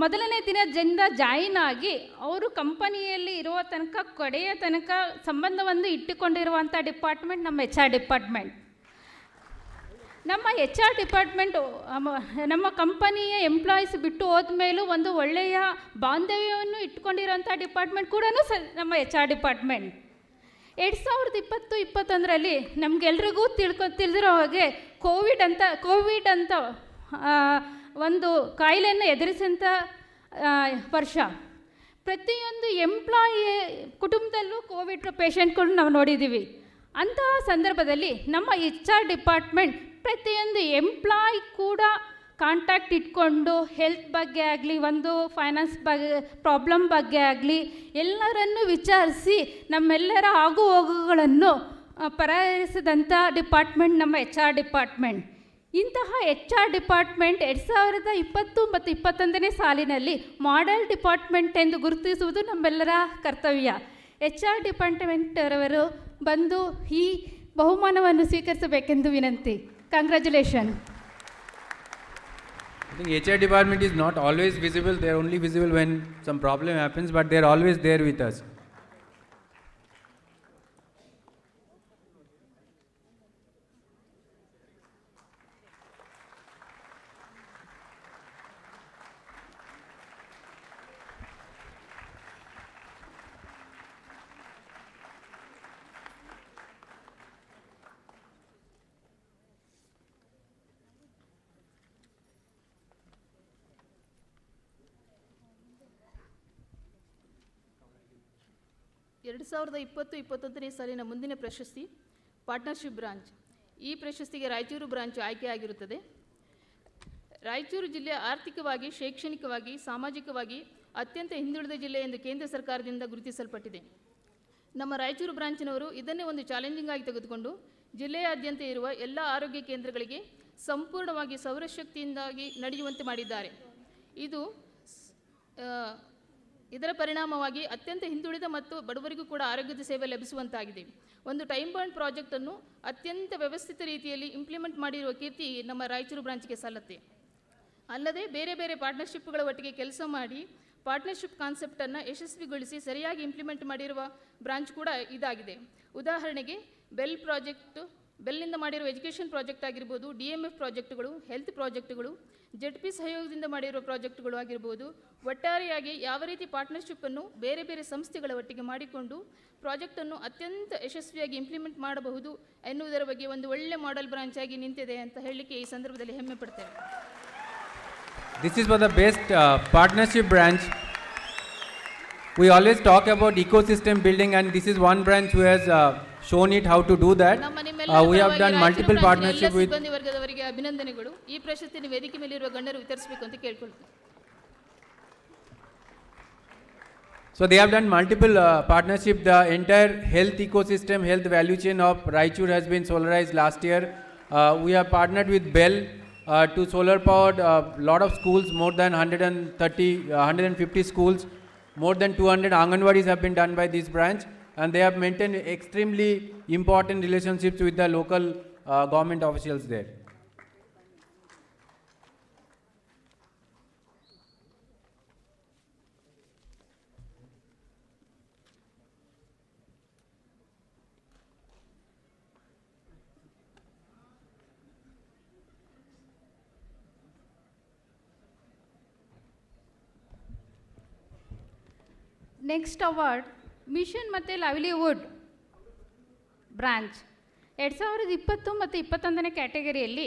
ಮೊದಲನೇ ದಿನದಿಂದ ಜಾಯಿನ್ ಆಗಿ ಅವರು ಕಂಪನಿಯಲ್ಲಿ ಇರುವ ತನಕ ಕಡೆಯ ತನಕ ಸಂಬಂಧವನ್ನು ಇಟ್ಟುಕೊಂಡಿರುವಂಥ ಡಿಪಾರ್ಟ್ಮೆಂಟ್ ನಮ್ಮ HR ಡಿಪಾರ್ಟ್ಮೆಂಟ್. ನಮ್ಮ HR ಡಿಪಾರ್ಟ್ಮೆಂಟು ನಮ್ಮ ಕಂಪನಿಯ ಎಂಪ್ಲಾಯೀಸ್ ಬಿಟ್ಟು ಹೋದ್ಮೇಲೂ ಒಂದು ಒಳ್ಳೆಯ ಬಾಂಧವ್ಯವನ್ನು ಇಟ್ಕೊಂಡಿರೋಂಥ ಡಿಪಾರ್ಟ್ಮೆಂಟ್ ಕೂಡ ನಮ್ಮ HR ಡಿಪಾರ್ಟ್ಮೆಂಟ್. 2020-21ರಲ್ಲಿ ನಮಗೆಲ್ರಿಗೂ ತಿಳಿದಿರೋ ಹಾಗೆ ಕೋವಿಡ್ ಅಂತ ಒಂದು ಕಾಯಿಲೆಯನ್ನು ಎದುರಿಸಂಥ ವರ್ಷ. ಪ್ರತಿಯೊಂದು ಎಂಪ್ಲಾಯಿ ಕುಟುಂಬದಲ್ಲೂ ಕೋವಿಡ್ ಪೇಷಂಟ್ಗಳು ನಾವು ನೋಡಿದ್ದೀವಿ. ಅಂತಹ ಸಂದರ್ಭದಲ್ಲಿ ನಮ್ಮ HR ಡಿಪಾರ್ಟ್ಮೆಂಟ್ ಪ್ರತಿಯೊಂದು ಎಂಪ್ಲಾಯ್ ಕೂಡ ಕಾಂಟ್ಯಾಕ್ಟ್ ಇಟ್ಕೊಂಡು ಹೆಲ್ತ್ ಬಗ್ಗೆ ಆಗಲಿ, ಒಂದು ಫೈನಾನ್ಸ್ ಪ್ರಾಬ್ಲಮ್ ಬಗ್ಗೆ ಆಗಲಿ ಎಲ್ಲರನ್ನೂ ವಿಚಾರಿಸಿ ನಮ್ಮೆಲ್ಲರ ಆಗು ಹೋಗುಗಳನ್ನು ಪರಿಹರಿಸಿದಂಥ ಡಿಪಾರ್ಟ್ಮೆಂಟ್ ನಮ್ಮ HR ಡಿಪಾರ್ಟ್ಮೆಂಟ್. ಇಂತಹ HR ಡಿಪಾರ್ಟ್ಮೆಂಟ್ 2020 ಮತ್ತು 21ನೇ ಸಾಲಿನಲ್ಲಿ ಮಾಡೆಲ್ ಡಿಪಾರ್ಟ್ಮೆಂಟ್ ಎಂದು ಗುರುತಿಸುವುದು ನಮ್ಮೆಲ್ಲರ ಕರ್ತವ್ಯ. HR ಡಿಪಾರ್ಟ್ಮೆಂಟರವರು ಬಂದು ಈ ಬಹುಮಾನವನ್ನು ಸ್ವೀಕರಿಸಬೇಕೆಂದು ವಿನಂತಿ. Congratulation. I think HR department is not always visible. They are only visible when some problem happens, but they are always there with us. ಎರಡು 2020-21ನೇ ಸಾಲಿನ ಮುಂದಿನ ಪ್ರಶಸ್ತಿ ಪಾರ್ಟ್ನರ್ಶಿಪ್ ಬ್ರಾಂಚ್. ಈ ಪ್ರಶಸ್ತಿಗೆ ರಾಯಚೂರು ಬ್ರಾಂಚ್ ಆಯ್ಕೆಯಾಗಿರುತ್ತದೆ. ರಾಯಚೂರು ಜಿಲ್ಲೆ ಆರ್ಥಿಕವಾಗಿ, ಶೈಕ್ಷಣಿಕವಾಗಿ, ಸಾಮಾಜಿಕವಾಗಿ ಅತ್ಯಂತ ಹಿಂದುಳಿದ ಜಿಲ್ಲೆ ಎಂದು ಕೇಂದ್ರ ಸರ್ಕಾರದಿಂದ ಗುರುತಿಸಲ್ಪಟ್ಟಿದೆ. ನಮ್ಮ ರಾಯಚೂರು ಬ್ರಾಂಚಿನವರು ಇದನ್ನೇ ಒಂದು ಚಾಲೆಂಜಿಂಗ್ ಆಗಿ ತೆಗೆದುಕೊಂಡು ಜಿಲ್ಲೆಯಾದ್ಯಂತ ಇರುವ ಎಲ್ಲ ಆರೋಗ್ಯ ಕೇಂದ್ರಗಳಿಗೆ ಸಂಪೂರ್ಣವಾಗಿ ಸೌರಶಕ್ತಿಯಿಂದಾಗಿ ನಡೆಯುವಂತೆ ಮಾಡಿದ್ದಾರೆ. ಇದರ ಪರಿಣಾಮವಾಗಿ ಅತ್ಯಂತ ಹಿಂದುಳಿದ ಮತ್ತು ಬಡವರಿಗೂ ಕೂಡ ಆರೋಗ್ಯದ ಸೇವೆ ಲಭಿಸುವಂತಾಗಿದೆ. ಒಂದು ಟೈಮ್ ಬಾಂಡ್ ಪ್ರಾಜೆಕ್ಟನ್ನು ಅತ್ಯಂತ ವ್ಯವಸ್ಥಿತ ರೀತಿಯಲ್ಲಿ ಇಂಪ್ಲಿಮೆಂಟ್ ಮಾಡಿರುವ ಕೀರ್ತಿ ನಮ್ಮ ರಾಯಚೂರು ಬ್ರಾಂಚ್ಗೆ ಸಲ್ಲತ್ತೆ. ಅಲ್ಲದೆ ಬೇರೆ ಬೇರೆ ಪಾರ್ಟ್ನರ್ಶಿಪ್ಗಳ ಒಟ್ಟಿಗೆ ಕೆಲಸ ಮಾಡಿ ಪಾರ್ಟ್ನರ್ಶಿಪ್ ಕಾನ್ಸೆಪ್ಟನ್ನು ಯಶಸ್ವಿಗೊಳಿಸಿ ಸರಿಯಾಗಿ ಇಂಪ್ಲಿಮೆಂಟ್ ಮಾಡಿರುವ ಬ್ರಾಂಚ್ ಕೂಡ ಇದಾಗಿದೆ. ಉದಾಹರಣೆಗೆ ಬೆಲ್ನಿಂದ ಮಾಡಿರುವ ಎಜುಕೇಷನ್ ಪ್ರಾಜೆಕ್ಟ್ ಆಗಿರ್ಬೋದು, DMF ಪ್ರಾಜೆಕ್ಟ್ಗಳು, ಹೆಲ್ತ್ ಪ್ರಾಜೆಕ್ಟ್ಗಳು, ZP ಸಹಯೋಗದಿಂದ ಮಾಡಿರುವ ಪ್ರಾಜೆಕ್ಟ್ಗಳು ಆಗಿರ್ಬೋದು. ಒಟ್ಟಾರೆಯಾಗಿ ಯಾವ ರೀತಿ ಪಾರ್ಟ್ನರ್ಶಿಪ್ಪನ್ನು ಬೇರೆ ಬೇರೆ ಸಂಸ್ಥೆಗಳ ಒಟ್ಟಿಗೆ ಮಾಡಿಕೊಂಡು ಪ್ರಾಜೆಕ್ಟನ್ನು ಅತ್ಯಂತ ಯಶಸ್ವಿಯಾಗಿ ಇಂಪ್ಲಿಮೆಂಟ್ ಮಾಡಬಹುದು ಎನ್ನುವುದರ ಬಗ್ಗೆ ಒಂದು ಒಳ್ಳೆ ಮಾಡೆಲ್ ಬ್ರಾಂಚ್ ಆಗಿ ನಿಂತಿದೆ ಅಂತ ಹೇಳಲಿಕ್ಕೆ ಈ ಸಂದರ್ಭದಲ್ಲಿ ಹೆಮ್ಮೆ ಪಡ್ತೇವೆ. This is for the best partnership branch. We always talk about ecosystem building, and this is one branch who has shown it how to do that. We have done multiple partnership with ಸಿಬ್ಬಂದಿ ವರ್ಗದವರಿಗೆ ಅಭಿನಂದನೆಗಳು. ಈ ಪ್ರಶಸ್ತಿಯನ್ನು ವೇದಿಕೆ ಮೇಲಿರುವ ಗಣ್ಯರು ವಿತರಿಸಬೇಕು ಅಂತ ಕೇಳ್ಕೊಳ್ತೀನಿ. So they have done multiple partnership. The entire health ecosystem, health value chain of Raichur has been solarized last year. We have partnered with Bell to solar powered lot of schools, more than 150 schools, more than 200 Anganwadis have been done by this branch, and they have maintained extremely important relationships with the local government officials there. Next award mission ಮತ್ತು livelihood branch 2020 ಮತ್ತು 21ನೇ ಕ್ಯಾಟಗರಿಯಲ್ಲಿ.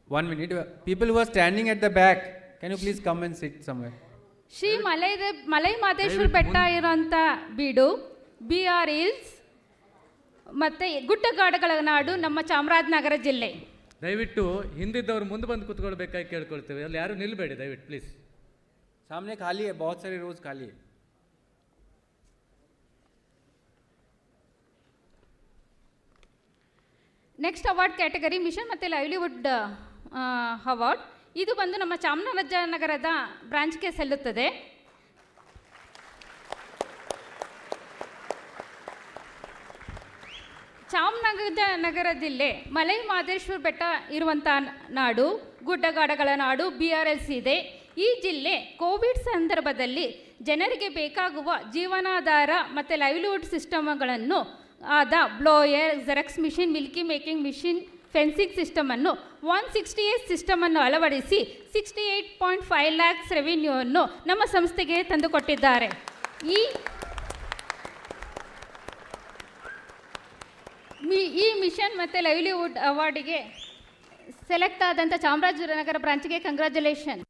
1 minute. People who are standing at the back, can you please come and sit somewhere? Shri malai Madeshwara ಬೆಟ್ಟ ಇರೋಂಥ ಬೀಡು, BR hills ಮತ್ತು ಗುಡ್ಡಗಾಡುಗಳ ನಾಡು ನಮ್ಮ ಚಾಮರಾಜನಗರ ಜಿಲ್ಲೆ. ದಯವಿಟ್ಟು ಹಿಂದಿದ್ದವರು ಮುಂದೆ ಬಂದು ಕೂತ್ಕೊಳ್ಬೇಕಾಗಿ ಕೇಳ್ಕೊಳ್ತೇವೆ. ಅಲ್ಲಿ ಯಾರು ನಿಲ್ಲಬೇಡಿ ದಯವಿಟ್ಟು ಪ್ಲೀಸ್. सामने खाली है, बहुत सारे रोज खाली है. ನೆಕ್ಸ್ಟ್ ಅವಾರ್ಡ್ ಕ್ಯಾಟಗರಿ ಮಿಷನ್ ಮತ್ತು ಲೈವ್ಲಿವುಡ್ ಅವಾರ್ಡ್. ಇದು ಬಂದು ನಮ್ಮ ಚಾಮರಾಜನಗರದ ಬ್ರಾಂಚ್ಗೆ ಸಲ್ಲುತ್ತದೆ. ಚಾಮರಾಜನಗರ ಜಿಲ್ಲೆ ಮಲೈ ಮಾದೇಶ್ವರ ಬೆಟ್ಟ ಇರುವಂಥ ನಾಡು, ಗುಡ್ಡಗಾಡಗಳ ನಾಡು, BRLC ಇದೆ. ಈ ಜಿಲ್ಲೆ ಕೋವಿಡ್ ಸಂದರ್ಭದಲ್ಲಿ ಜನರಿಗೆ ಬೇಕಾಗುವ ಜೀವನಾಧಾರ ಮತ್ತು ಲೈವ್ಲಿಹುಡ್ ಸಿಸ್ಟಮ್ಗಳನ್ನು ಆದ blower, Xerox machine, milky making machine, fencing ಸಿಸ್ಟಮನ್ನು 168 ಸಿಸ್ಟಮನ್ನು ಅಳವಡಿಸಿ 68.5 ಲ್ಯಾಕ್ಸ್ ರೆವಿನ್ಯೂವನ್ನು ನಮ್ಮ ಸಂಸ್ಥೆಗೆ ತಂದುಕೊಟ್ಟಿದ್ದಾರೆ. ಈ ಮಿಷನ್ ಮತ್ತು ಲೈವ್ಲಿಹುಡ್ ಅವಾರ್ಡಿಗೆ ಸೆಲೆಕ್ಟ್ ಆದಂಥ ಚಾಮರಾಜನಗರ ಬ್ರಾಂಚ್ಗೆ congratulation.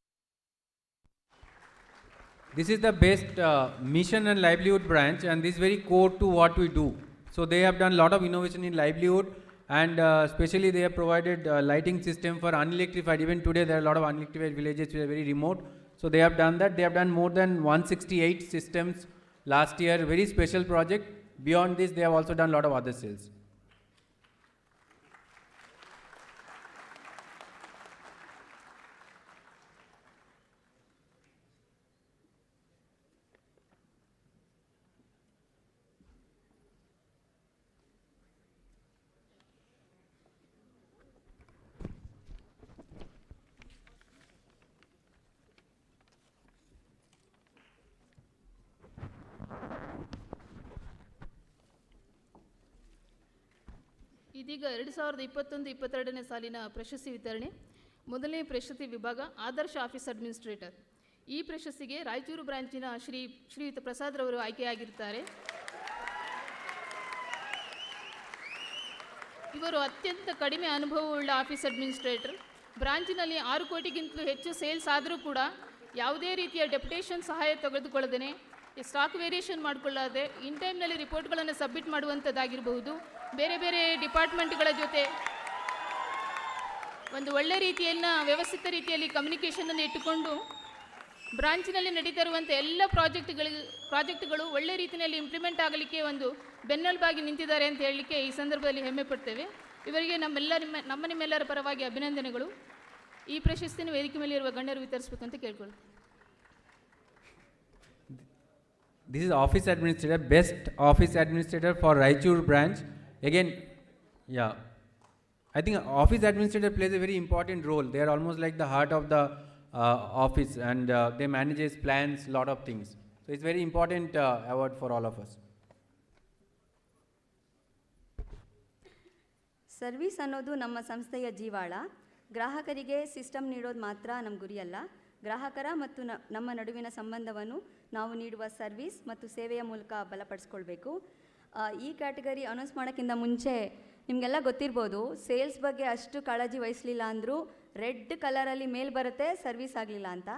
This is the best mission and livelihood branch, and this is very core to what we do. So they have done a lot of innovation in livelihood, and especially they have provided lighting system for unelectrified. Even today there are a lot of unelectrified villages which are very remote. So they have done that. They have done more than 168 systems last year. Very special project. Beyond this, they have also done a lot of other sales. ಇದೀಗ 2021-22ನೇ ಸಾಲಿನ ಪ್ರಶಸ್ತಿ ವಿತರಣೆ. ಮೊದಲನೇ ಪ್ರಶಸ್ತಿ ವಿಭಾಗ ಆದರ್ಶ office administrator. ಈ ಪ್ರಶಸ್ತಿಗೆ ರಾಯಚೂರು ಬ್ರಾಂಚಿನ ಶ್ರೀಯುತ ಪ್ರಸಾದ್ ರವರು ಆಯ್ಕೆಯಾಗಿರ್ತಾರೆ. ಇವರು ಅತ್ಯಂತ ಕಡಿಮೆ ಅನುಭವವುಳ್ಳ ಆಫೀಸ್ ಅಡ್ಮಿನಿಸ್ಟ್ರೇಟರ್. ಬ್ರಾಂಚಿನಲ್ಲಿ 6 ಕೋಟಿಗಿಂತಲೂ ಹೆಚ್ಚು ಸೇಲ್ಸ್ ಆದರೂ ಕೂಡ ಯಾವುದೇ ರೀತಿಯ ಡೆಪ್ಯುಟೇಷನ್ ಸಹಾಯ ತೆಗೆದುಕೊಳ್ಳದೇ, ಸ್ಟಾಕ್ ವೇರಿಯೇಷನ್ ಮಾಡಿಕೊಳ್ಳದೆ, ಇನ್ ಟೈಮ್ನಲ್ಲಿ ರಿಪೋರ್ಟ್ಗಳನ್ನು ಸಬ್ಮಿಟ್ ಮಾಡುವಂಥದ್ದಾಗಿರಬಹುದು, ಬೇರೆ ಬೇರೆ ಡಿಪಾರ್ಟ್ಮೆಂಟ್ಗಳ ಜೊತೆ ಒಂದು ಒಳ್ಳೆ ರೀತಿಯನ್ನು ವ್ಯವಸ್ಥಿತ ರೀತಿಯಲ್ಲಿ ಕಮ್ಯುನಿಕೇಷನನ್ನು ಇಟ್ಟುಕೊಂಡು ಬ್ರಾಂಚಿನಲ್ಲಿ ನಡೀತಾ ಇರುವಂಥ ಎಲ್ಲ ಪ್ರಾಜೆಕ್ಟ್ಗಳು ಒಳ್ಳೆ ರೀತಿಯಲ್ಲಿ ಇಂಪ್ಲಿಮೆಂಟ್ ಆಗಲಿಕ್ಕೆ ಒಂದು ಬೆನ್ನೆಲುಬಾಗಿ ನಿಂತಿದ್ದಾರೆ ಅಂತ ಹೇಳಲಿಕ್ಕೆ ಈ ಸಂದರ್ಭದಲ್ಲಿ ಹೆಮ್ಮೆ ಪಡ್ತೇವೆ. ಇವರಿಗೆ ನಮ್ಮ ನಿಮ್ಮೆಲ್ಲರ ಪರವಾಗಿ ಅಭಿನಂದನೆಗಳು. ಈ ಪ್ರಶಸ್ತಿಯನ್ನು ವೇದಿಕೆ ಮೇಲೆ ಇರುವ ಗಣ್ಯರು ವಿತರಿಸಬೇಕಂತ ಕೇಳ್ಕೊಳ್ತೇವೆ. This is office administrator, best office administrator for Raichur branch. Again, yeah, I think office administrator plays a very important role. They are almost like the heart of the office, and they manages plans, lot of things. So it's very important award for all of us. Service ಅನ್ನೋದು ನಮ್ಮ ಸಂಸ್ಥೆಯ ಜೀವಾಳ. ಗ್ರಾಹಕರಿಗೆ system ನೀಡೋದು ಮಾತ್ರ ನಮ್ಮ ಗುರಿಯಲ್ಲ. ಗ್ರಾಹಕರ ಮತ್ತು ನಮ್ಮ ನಡುವಿನ ಸಂಬಂಧವನ್ನು ನಾವು ನೀಡುವ ಸರ್ವಿಸ್ ಮತ್ತು ಸೇವೆಯ ಮೂಲಕ ಬಲಪಡಿಸ್ಕೊಳ್ಬೇಕು. ಈ ಕ್ಯಾಟಗರಿ ಅನೌನ್ಸ್ ಮಾಡೋಕ್ಕಿಂತ ಮುಂಚೆ ನಿಮಗೆಲ್ಲ ಗೊತ್ತಿರ್ಬೋದು, ಸೇಲ್ಸ್ ಬಗ್ಗೆ ಅಷ್ಟು ಕಾಳಜಿ ವಹಿಸಲಿಲ್ಲ ಅಂದರೂ ರೆಡ್ ಕಲರಲ್ಲಿ ಮೇಲ್ ಬರುತ್ತೆ ಸರ್ವಿಸ್ ಆಗಲಿಲ್ಲ ಅಂತ.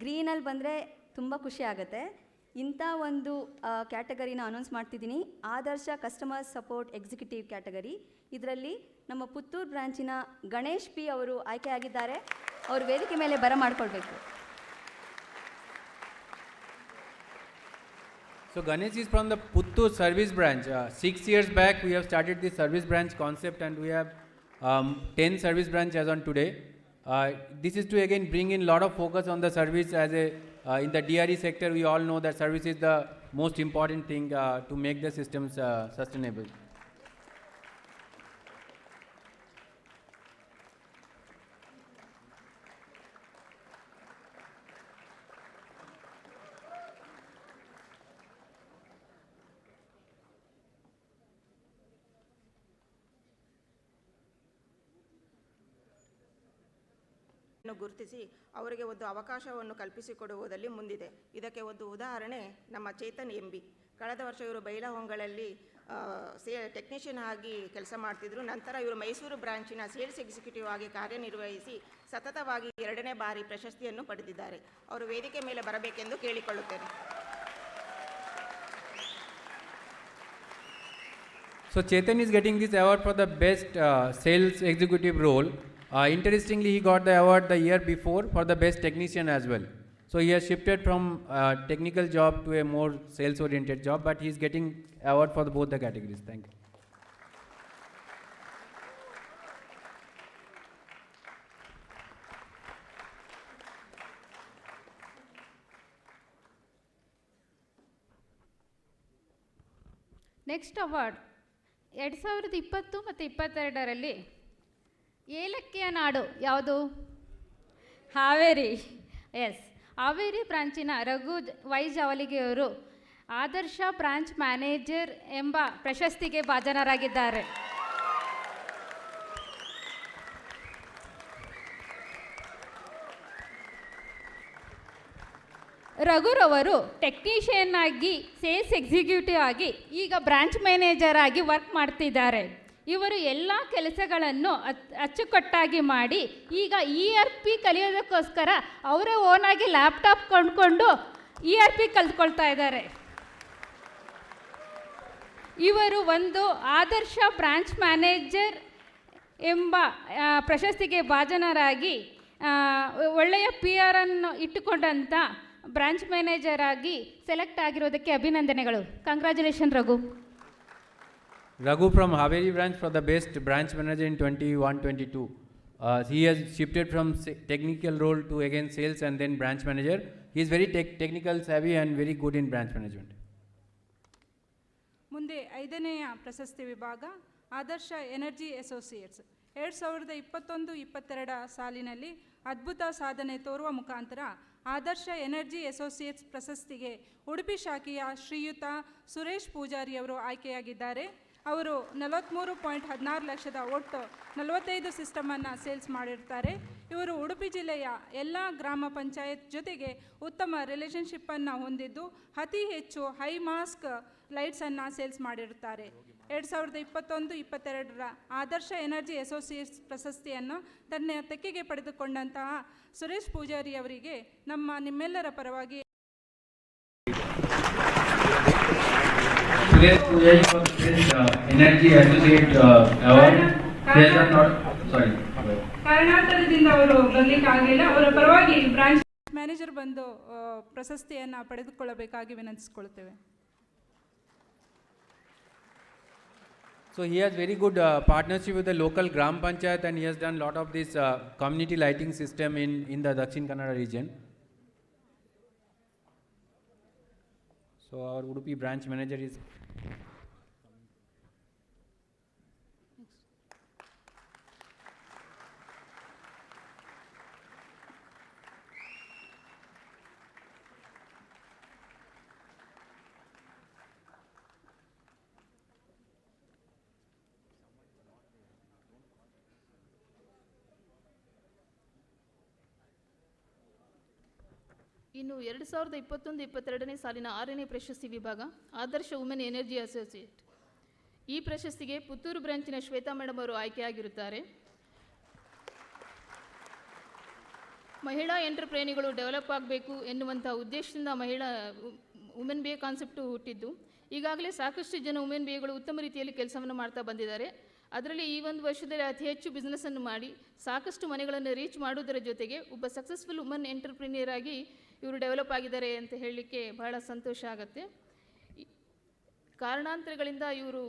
ಗ್ರೀನಲ್ಲಿ ಬಂದರೆ ತುಂಬ ಖುಷಿ ಆಗುತ್ತೆ. ಇಂಥ ಒಂದು ಕ್ಯಾಟಗರಿನ ಅನೌನ್ಸ್ ಮಾಡ್ತಿದ್ದೀನಿ, ಆದರ್ಶ ಕಸ್ಟಮರ್ ಸಪೋರ್ಟ್ ಎಕ್ಸಿಕ್ಯೂಟಿವ್ ಕ್ಯಾಟಗರಿ. ಇದರಲ್ಲಿ ನಮ್ಮ ಪುತ್ತೂರು ಬ್ರಾಂಚಿನ ಗಣೇಶ್ ಪಿ ಅವರು ಆಯ್ಕೆಯಾಗಿದ್ದಾರೆ. ಅವರು ವೇದಿಕೆ ಮೇಲೆ ಬರಮಾಡ್ಕೊಳ್ಬೇಕು. So Ganesh is from the Puttur service branch. 6 years back we have started this service branch concept, and we have 10 service branch as on today. This is to again bring in lot of focus on the service as a in the DRE sector. We all know that service is the most important thing to make the systems sustainable. ಗುರುತಿಸಿ ಅವರಿಗೆ ಒಂದು ಅವಕಾಶವನ್ನು ಕಲ್ಪಿಸಿಕೊಡುವುದರಲ್ಲಿ ಮುಂದಿದೆ. ಇದಕ್ಕೆ ಒಂದು ಉದಾಹರಣೆ ನಮ್ಮ Chetan MB. ಕಳೆದ ವರ್ಷ ಇವರು ಬೈಲಹೊಂಗಲಲ್ಲಿ ಟೆಕ್ನಿಷಿಯನ್ ಆಗಿ ಕೆಲಸ ಮಾಡ್ತಿದ್ರು. ನಂತರ ಇವರು ಮೈಸೂರು ಬ್ರಾಂಚಿನ ಸೇಲ್ಸ್ ಎಕ್ಸಿಕ್ಯೂಟಿವ್ ಆಗಿ ಕಾರ್ಯನಿರ್ವಹಿಸಿ ಸತತವಾಗಿ 2ನೇ ಬಾರಿ ಪ್ರಶಸ್ತಿಯನ್ನು ಪಡೆದಿದ್ದಾರೆ. ಅವರು ವೇದಿಕೆ ಮೇಲೆ ಬರಬೇಕೆಂದು ಕೇಳಿಕೊಳ್ಳುತ್ತೇನೆ. So Chetan is getting this award for the best sales executive role. Interestingly, he got the award the year before for the best technician as well. So he has shifted from technical job to a more sales oriented job, but he is getting award for both the categories. Thank you. Next award 2020 ಮತ್ತು 22ರಲ್ಲಿ ಏಲಕ್ಕಿಯ ನಾಡು ಯಾವುದು? Haveri. S, Haveri ಬ್ರಾಂಚಿನ Raghu Y ಜಾವಲಿಗೆಯವರು ಆದರ್ಶ branch manager ಎಂಬ ಪ್ರಶಸ್ತಿಗೆ ಭಾಜನರಾಗಿದ್ದಾರೆ. ರಘುರವರು technician ಆಗಿ, sales executive ಆಗಿ, ಈಗ branch manager ಆಗಿ work ಮಾಡ್ತಿದ್ದಾರೆ. ಇವರು ಎಲ್ಲ ಕೆಲಸಗಳನ್ನು ಅಚ್ಚುಕಟ್ಟಾಗಿ ಮಾಡಿ ಈಗ ERP ಕಲಿಯೋದಕ್ಕೋಸ್ಕರ ಅವರೇ ಓನಾಗಿ ಲ್ಯಾಪ್ಟಾಪ್ ಕೊಂಡ್ಕೊಂಡು ERP ಕಲ್ತ್ಕೊಳ್ತಾ ಇದ್ದಾರೆ. ಇವರು ಒಂದು ಆದರ್ಶ ಬ್ರಾಂಚ್ ಮ್ಯಾನೇಜರ್ ಎಂಬ ಪ್ರಶಸ್ತಿಗೆ ಭಾಜನರಾಗಿ ಒಳ್ಳೆಯ PR ಅನ್ನು ಇಟ್ಟುಕೊಂಡಂಥ ಬ್ರಾಂಚ್ ಮ್ಯಾನೇಜರ್ ಆಗಿ ಸೆಲೆಕ್ಟ್ ಆಗಿರೋದಕ್ಕೆ ಅಭಿನಂದನೆಗಳು. Congratulation Raghu. Raghu from Haveri branch for the best branch manager in 21-22. He has shifted from technical role to again sales and then branch manager. He is very technical savvy and very good in branch management. ಮುಂದೆ 5ನೆಯ ಪ್ರಶಸ್ತಿ ವಿಭಾಗ ಆದರ್ಶ energy associates. 2021-22 ಸಾಲಿನಲ್ಲಿ ಅದ್ಭುತ ಸಾಧನೆ ತೋರುವ ಮುಖಾಂತರ ಆದರ್ಶ energy associates ಪ್ರಶಸ್ತಿಗೆ ಉಡುಪಿ ಶಾಖೆಯ ಶ್ರೀಯುತ ಸುರೇಶ್ ಪೂಜಾರಿಯವರು ಆಯ್ಕೆಯಾಗಿದ್ದಾರೆ. ಅವರು 43.16 ಲಕ್ಷದ ಒಟ್ಟು 45 ಸಿಸ್ಟಮನ್ನು ಸೇಲ್ಸ್ ಮಾಡಿರ್ತಾರೆ. ಇವರು ಉಡುಪಿ ಜಿಲ್ಲೆಯ ಎಲ್ಲ ಗ್ರಾಮ ಪಂಚಾಯತ್ ಜೊತೆಗೆ ಉತ್ತಮ ರಿಲೇಷನ್ಶಿಪ್ಪನ್ನು ಹೊಂದಿದ್ದು ಅತಿ ಹೆಚ್ಚು ಹೈ ಮಾಸ್ಕ್ ಲೈಟ್ಸನ್ನು ಸೇಲ್ಸ್ ಮಾಡಿರುತ್ತಾರೆ. 2021-22 ಆದರ್ಶ ಎನರ್ಜಿ ಅಸೋಸಿಯೇಟ್ಸ್ ಪ್ರಶಸ್ತಿಯನ್ನು ತನ್ನ ತೆಕ್ಕೆಗೆ ಪಡೆದುಕೊಂಡಂತಹ ಸುರೇಶ್ ಪೂಜಾರಿ ಅವರಿಗೆ ನಿಮ್ಮೆಲ್ಲರ ಪರವಾಗಿ Suresh Pujari for this Energy Associate Award. ಕಾರಣಾಂತರದಿಂದ ಅವರು ಬರಲಿಕ್ಕೆ ಆಗಲಿಲ್ಲ. ಅವರ ಪರವಾಗಿ ಬ್ರಾಂಚ್ ಮ್ಯಾನೇಜರ್ ಬಂದು ಪ್ರಶಸ್ತಿಯನ್ನು ಪಡೆದುಕೊಳ್ಳಬೇಕಾಗಿ ವಿನಂತಿಸಿಕೊಳ್ಳುತ್ತೇವೆ. So he has very good partnership with the local Gram Panchayat and he has done lot of this community lighting system in the Dakshin Kannada region. So our Udupi branch manager is ಇನ್ನು 2021-22ನೇ ಸಾಲಿನ 6ನೇ ಪ್ರಶಸ್ತಿ ವಿಭಾಗ ಆದರ್ಶ women energy associate. ಈ ಪ್ರಶಸ್ತಿಗೆ Puttur ಬ್ರಾಂಚಿನ Shweta madam ಅವರು ಆಯ್ಕೆಯಾಗಿರುತ್ತಾರೆ. ಮಹಿಳಾ ಎಂಟರ್ಪ್ರೇನಿಗಳು develop ಆಗಬೇಕು ಎನ್ನುವಂಥ ಉದ್ದೇಶದಿಂದ ವುಮೆನ್ ಬಿ ಎ ಕಾನ್ಸೆಪ್ಟು ಹುಟ್ಟಿದ್ದು. ಈಗಾಗಲೇ ಸಾಕಷ್ಟು ಜನ ವುಮೆನ್ ಬಿ ಎಗಳು ಉತ್ತಮ ರೀತಿಯಲ್ಲಿ ಕೆಲಸವನ್ನು ಮಾಡ್ತಾ ಬಂದಿದ್ದಾರೆ. ಅದರಲ್ಲಿ ಈ ಒಂದು ವರ್ಷದಲ್ಲಿ ಅತಿ ಹೆಚ್ಚು ಬಿಸ್ನೆಸ್ಸನ್ನು ಮಾಡಿ ಸಾಕಷ್ಟು ಮನೆಗಳನ್ನು ರೀಚ್ ಮಾಡೋದರ ಜೊತೆಗೆ ಒಬ್ಬ ಸಕ್ಸಸ್ಫುಲ್ ವುಮನ್ ಎಂಟರ್ಪ್ರಿನಿಯರ್ ಆಗಿ ಇವರು ಡೆವಲಪ್ ಆಗಿದ್ದಾರೆ ಅಂತ ಹೇಳಲಿಕ್ಕೆ ಬಹಳ ಸಂತೋಷ ಆಗುತ್ತೆ. ಕಾರಣಾಂತರಗಳಿಂದ ಇವರು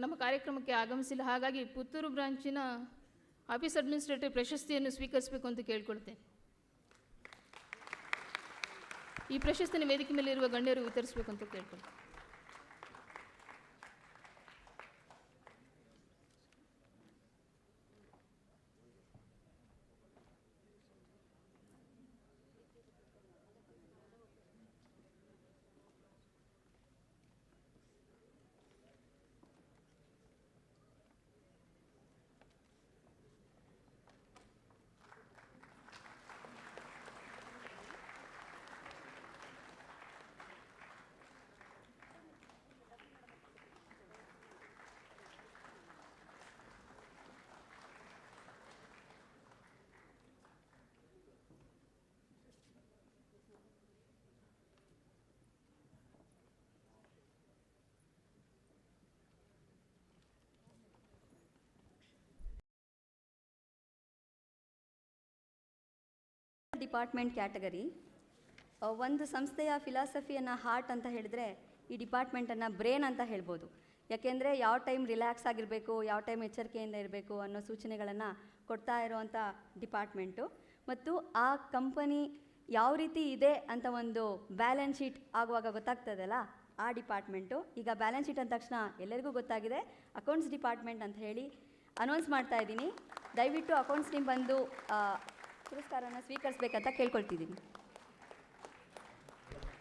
ನಮ್ಮ ಕಾರ್ಯಕ್ರಮಕ್ಕೆ ಆಗಮಿಸಿಲ್ಲ. ಹಾಗಾಗಿ ಪುತ್ತೂರು ಬ್ರಾಂಚಿನ ಆಫೀಸ್ ಅಡ್ಮಿನಿಸ್ಟ್ರೇಟಿವ್ ಪ್ರಶಸ್ತಿಯನ್ನು ಸ್ವೀಕರಿಸಬೇಕು ಅಂತ ಕೇಳ್ಕೊಳ್ತೇನೆ. ಈ ಪ್ರಶಸ್ತಿನ ವೇದಿಕೆ ಮೇಲೆ ಇರುವ ಗಣ್ಯರು ವಿತರಿಸಬೇಕು ಅಂತ ಕೇಳ್ಕೊಳ್ತೇನೆ. Department category. ಒಂದು ಸಂಸ್ಥೆಯ ಫಿಲಾಸಫಿಯನ್ನು ಹಾರ್ಟ್ ಅಂತ ಹೇಳಿದ್ರೆ ಈ ಡಿಪಾರ್ಟ್ಮೆಂಟನ್ನು ಬ್ರೇನ್ ಅಂತ ಹೇಳ್ಬೋದು. ಯಾಕೆಂದರೆ ಯಾವ ಟೈಮ್ ರಿಲ್ಯಾಕ್ಸ್ ಆಗಿರಬೇಕು, ಯಾವ ಟೈಮ್ ಎಚ್ಚರಿಕೆಯಿಂದ ಇರಬೇಕು ಅನ್ನೋ ಸೂಚನೆಗಳನ್ನು ಕೊಡ್ತಾ ಇರುವಂಥ ಡಿಪಾರ್ಟ್ಮೆಂಟು. ಮತ್ತು ಆ ಕಂಪನಿ ಯಾವ ರೀತಿ ಇದೆ ಅಂತ ಒಂದು ಬ್ಯಾಲೆನ್ಸ್ ಶೀಟ್ ಆಗುವಾಗ ಗೊತ್ತಾಗ್ತದಲ್ಲ, ಆ ಡಿಪಾರ್ಟ್ಮೆಂಟು. ಈಗ ಬ್ಯಾಲೆನ್ಸ್ ಶೀಟ್ ಅಂದ ತಕ್ಷಣ ಎಲ್ಲರಿಗೂ ಗೊತ್ತಾಗಿದೆ ಅಕೌಂಟ್ಸ್ ಡಿಪಾರ್ಟ್ಮೆಂಟ್ ಅಂತ ಹೇಳಿ ಅನೌನ್ಸ್ ಮಾಡ್ತಾ ಇದ್ದೀನಿ. ದಯವಿಟ್ಟು ಅಕೌಂಟ್ಸ್ ಟೀಮ್ ಬಂದು ಪುರಸ್ಕಾರನ ಸ್ವೀಕರಿಸಬೇಕಂತ ಕೇಳ್ಕೊಳ್ತಿದ್ದೀನಿ.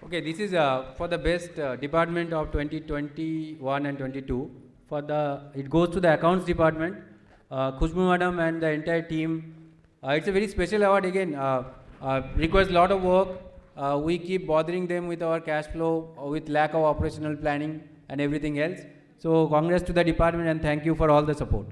Okay, this is for the best department of 2021 and 22. It goes to the accounts department. Khushbu madam and the entire team. It's a very special award again. Requires a lot of work. We keep bothering them with our cash flow, with lack of operational planning and everything else. So congrats to the department and thank you for all the support.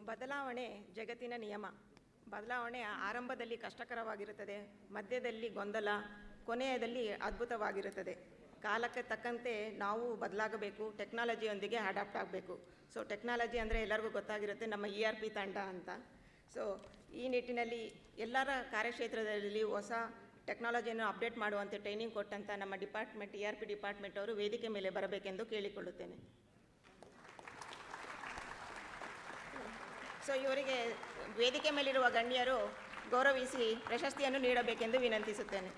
ಬದಲಾವಣೆ ಜಗತ್ತಿನ ನಿಯಮ. ಬದಲಾವಣೆ ಆರಂಭದಲ್ಲಿ ಕಷ್ಟಕರವಾಗಿರುತ್ತದೆ, ಮಧ್ಯದಲ್ಲಿ ಗೊಂದಲ, ಕೊನೆಯದಲ್ಲಿ ಅದ್ಭುತವಾಗಿರುತ್ತದೆ. ಕಾಲಕ್ಕೆ ತಕ್ಕಂತೆ ನಾವು ಬದಲಾಗಬೇಕು, ಟೆಕ್ನಾಲಜಿಯೊಂದಿಗೆ ಅಡಾಪ್ಟ್ ಆಗಬೇಕು. ಸೊ ಟೆಕ್ನಾಲಜಿ ಅಂದರೆ ಎಲ್ಲರಿಗೂ ಗೊತ್ತಾಗಿರುತ್ತೆ, ನಮ್ಮ ERP ತಂಡ ಅಂತ. ಸೊ ಈ ನಿಟ್ಟಿನಲ್ಲಿ ಎಲ್ಲರ ಕಾರ್ಯಕ್ಷೇತ್ರದಲ್ಲಿ ಹೊಸ ಟೆಕ್ನಾಲಜಿಯನ್ನು ಅಪ್ಡೇಟ್ ಮಾಡುವಂತೆ ಟ್ರೈನಿಂಗ್ ಕೊಟ್ಟಂಥ ನಮ್ಮ ಡಿಪಾರ್ಟ್ಮೆಂಟ್ ERP ಡಿಪಾರ್ಟ್ಮೆಂಟ್ ಅವರು ವೇದಿಕೆ ಮೇಲೆ ಬರಬೇಕೆಂದು ಕೇಳಿಕೊಳ್ಳುತ್ತೇನೆ. ಸೊ ಇವರಿಗೆ ವೇದಿಕೆ ಮೇಲಿರುವ ಗಣ್ಯರು ಗೌರವಿಸಿ ಪ್ರಶಸ್ತಿಯನ್ನು ನೀಡಬೇಕೆಂದು ವಿನಂತಿಸುತ್ತೇನೆ.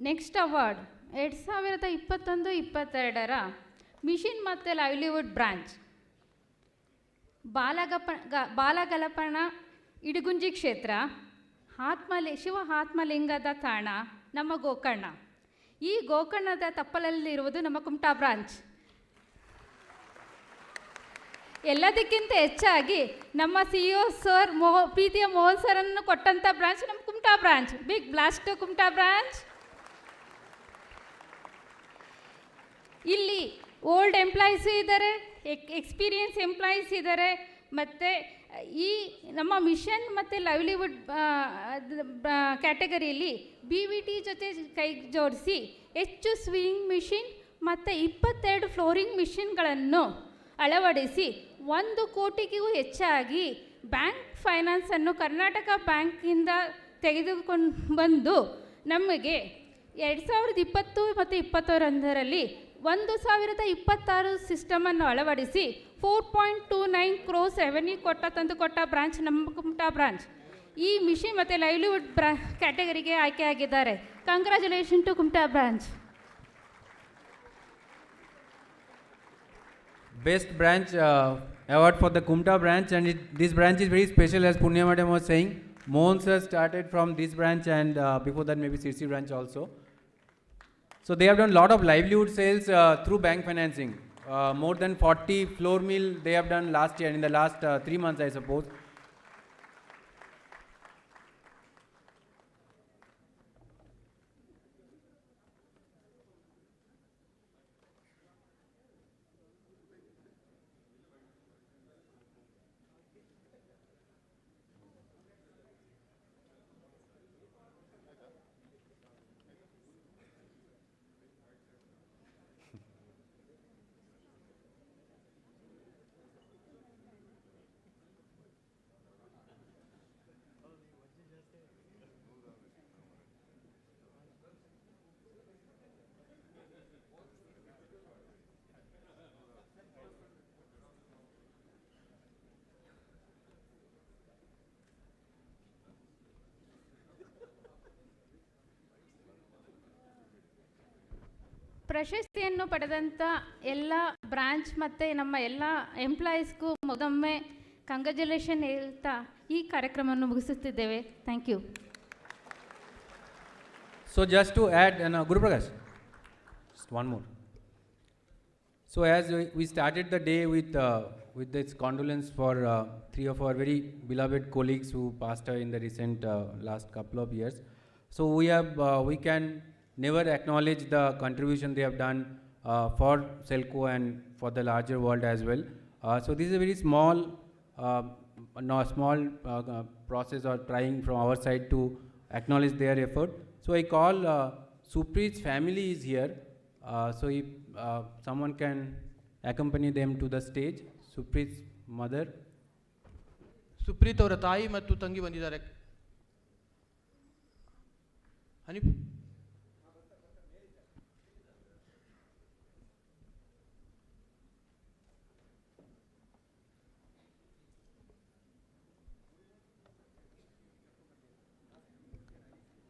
ನೆಕ್ಸ್ಟ್ ಅವಾರ್ಡ್ 2021-22 ಮಿಷನ್ ಮತ್ತು ಲೈವ್ಲಿಹುಡ್ ಬ್ರಾಂಚ್ ಬಾಲಗಲಪಣ ಇಡಗುಂಜಿ ಕ್ಷೇತ್ರ ಶಿವ ಆತ್ಮಲಿಂಗದ ತಾಣ ನಮ್ಮ ಗೋಕರ್ಣ. ಈ ಗೋಕರ್ಣದ ತಪ್ಪಲಲ್ಲಿರುವುದು ನಮ್ಮ ಕುಮಟಾ ಬ್ರಾಂಚ್. ಎಲ್ಲದಕ್ಕಿಂತ ಹೆಚ್ಚಾಗಿ ನಮ್ಮ CEO ಸರ್ ಪ್ರೀತಿಯ ಮೋಹನ್ ಸರನ್ನು ಕೊಟ್ಟಂಥ ಬ್ರಾಂಚ್ ನಮ್ಮ Kumta branch. Big blast Kumta branch. ಇಲ್ಲಿ ಓಲ್ಡ್ ಎಂಪ್ಲಾಯೀಸು ಇದ್ದಾರೆ, ಎಕ್ಸ್ಪೀರಿಯನ್ಸ್ ಎಂಪ್ಲಾಯೀಸ್ ಇದ್ದಾರೆ. ಮತ್ತು ಈ ನಮ್ಮ ಮಿಷನ್ ಮತ್ತು ಲೈವ್ಲಿಹುಡ್ ಕ್ಯಾಟಗರಿಯಲ್ಲಿ BVT ಜೊತೆ ಕೈ ಜೋಡಿಸಿ ಹೆಚ್ಚು ಸ್ವಿಂಗ್ ಮಿಷಿನ್ ಮತ್ತು 22 ಫ್ಲೋರಿಂಗ್ ಮಿಷಿನ್ಗಳನ್ನು ಅಳವಡಿಸಿ 1 ಕೋಟಿಗೂ ಹೆಚ್ಚಾಗಿ ಬ್ಯಾಂಕ್ ಫೈನಾನ್ಸನ್ನು ಕರ್ನಾಟಕ ಬ್ಯಾಂಕಿಂದ ತೆಗೆದುಕೊಂಡು ಬಂದು ನಮಗೆ 2020 ಮತ್ತು 2021ರಲ್ಲಿ 1026 ಸಿಸ್ಟಮನ್ನು ಅಳವಡಿಸಿ 4.29 ಕ್ರೋಸ್ ರೆವೆನ್ಯೂ ಕೊಟ್ಟ ಬ್ರಾಂಚ್ ನಮ್ಮ ಕುಮಟಾ ಬ್ರಾಂಚ್. ಈ ಮಿಷನ್ ಮತ್ತು ಲೈವ್ಲಿಹುಡ್ ಕ್ಯಾಟಗರಿಗೆ ಆಯ್ಕೆಯಾಗಿದ್ದಾರೆ. Congratulation to Kumta branch. Best branch award for the Kumta branch, and this branch is very special, as Punya madam was saying. Mohan sir started from this branch, and before that maybe Sirsi branch also. So they have done a lot of livelihood sales through bank financing. More than 40 floor mill they have done last year, in the last 3 months I suppose. ಪ್ರಶಸ್ತಿಯನ್ನು ಪಡೆದಂಥ ಎಲ್ಲ branch ಮತ್ತು ನಮ್ಮ ಎಲ್ಲ ಎಂಪ್ಲಾಯೀಸ್ಗೂ ಮತ್ತೊಮ್ಮೆ congratulation ಹೇಳ್ತಾ ಈ ಕಾರ್ಯಕ್ರಮವನ್ನು ಮುಗಿಸುತ್ತಿದ್ದೇವೆ. Thank you. So just to add, Guru Prakash, just one more. So as we started the day with this condolence for three of our very beloved colleagues who passed away in the recent last couple of years. So we can never acknowledge the contribution they have done for Selco and for the larger world as well. So this is a very small process or trying from our side to acknowledge their effort. So I call Supreet's family is here. So if someone can accompany them to the stage. Supreet's mother. Supreeth ಅವರ ತಾಯಿ ಮತ್ತು ತಂಗಿ ಬಂದಿದ್ದಾರೆ. Hanif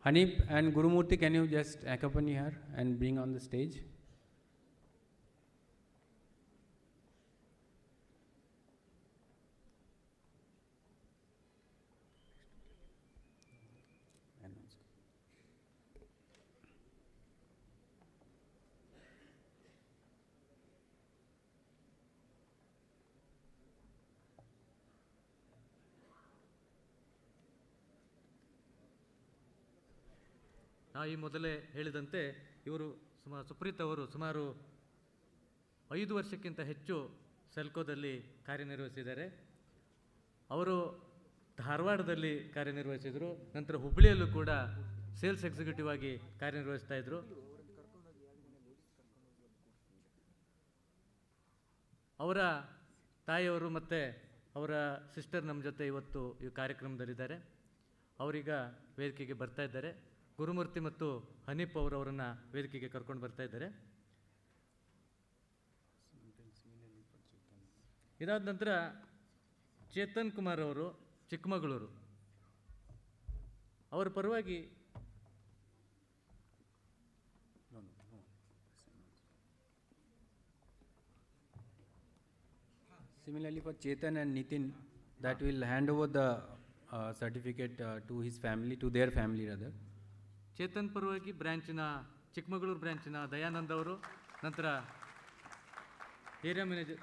Hanif and Gurumurthy, can you just accompany her and bring on the stage? ನಾವು ಈ ಮೊದಲೇ ಹೇಳಿದಂತೆ ಇವರು ಸುಪ್ರೀತ್ ಅವರು ಸುಮಾರು 5 ವರ್ಷಕ್ಕಿಂತ ಹೆಚ್ಚು ಸೆಲ್ಕೋದಲ್ಲಿ ಕಾರ್ಯನಿರ್ವಹಿಸಿದ್ದಾರೆ. ಅವರು ಧಾರವಾಡದಲ್ಲಿ ಕಾರ್ಯನಿರ್ವಹಿಸಿದರು, ನಂತರ ಹುಬ್ಬಳ್ಳಿಯಲ್ಲೂ ಕೂಡ ಸೇಲ್ಸ್ ಎಕ್ಸಿಕ್ಯೂಟಿವ್ ಆಗಿ ಕಾರ್ಯನಿರ್ವಹಿಸ್ತಾ ಇದ್ದರು. ಅವರ ತಾಯಿಯವರು ಮತ್ತು ಅವರ ಸಿಸ್ಟರ್ ನಮ್ಮ ಜೊತೆ ಇವತ್ತು ಈ ಕಾರ್ಯಕ್ರಮದಲ್ಲಿದ್ದಾರೆ. ಅವರೀಗ ವೇದಿಕೆಗೆ ಬರ್ತಾ ಇದ್ದಾರೆ. ಗುರುಮೂರ್ತಿ ಮತ್ತು ಹನೀಫ್ ಅವರು ಅವರನ್ನು ವೇದಿಕೆಗೆ ಕರ್ಕೊಂಡು ಬರ್ತಾ ಇದ್ದಾರೆ. ಇದಾದ ನಂತರ ಚೇತನ್ ಕುಮಾರ್ ಅವರು ಚಿಕ್ಕಮಗಳೂರು, ಅವರ ಪರವಾಗಿ Similarly for Chetan and Nitin, that will hand over the certificate to his family, to their family rather. Chetan ಪರವಾಗಿ ಚಿಕ್ಕಮಗಳೂರು ಬ್ರ್ಯಾಂಚಿನ ದಯಾನಂದ್ ಅವರು, ನಂತರ ಏರಿಯಾ ಮ್ಯಾನೇಜರ್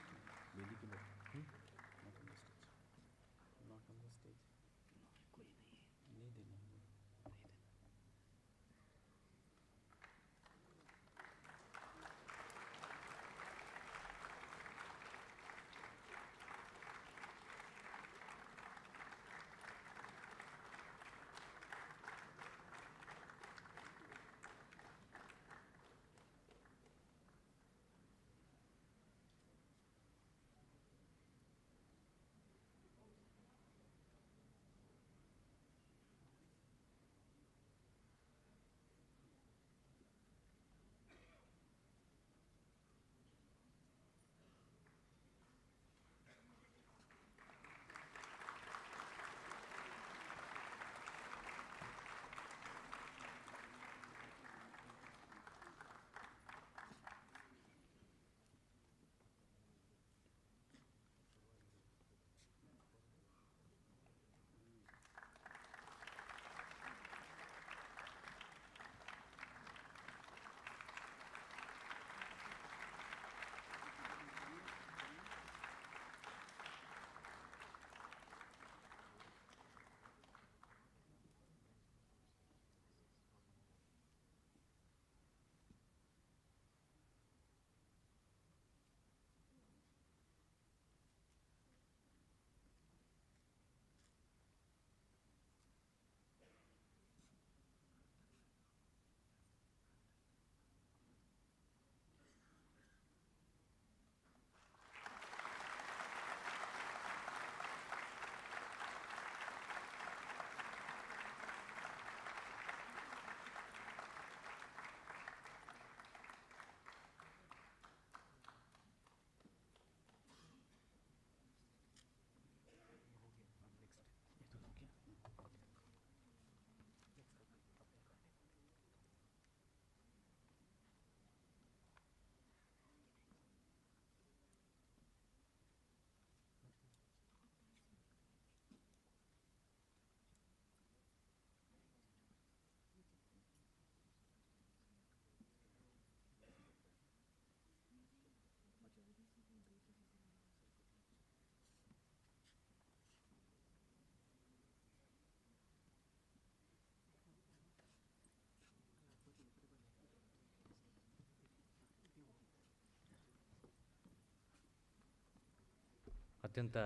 ಅತ್ಯಂತ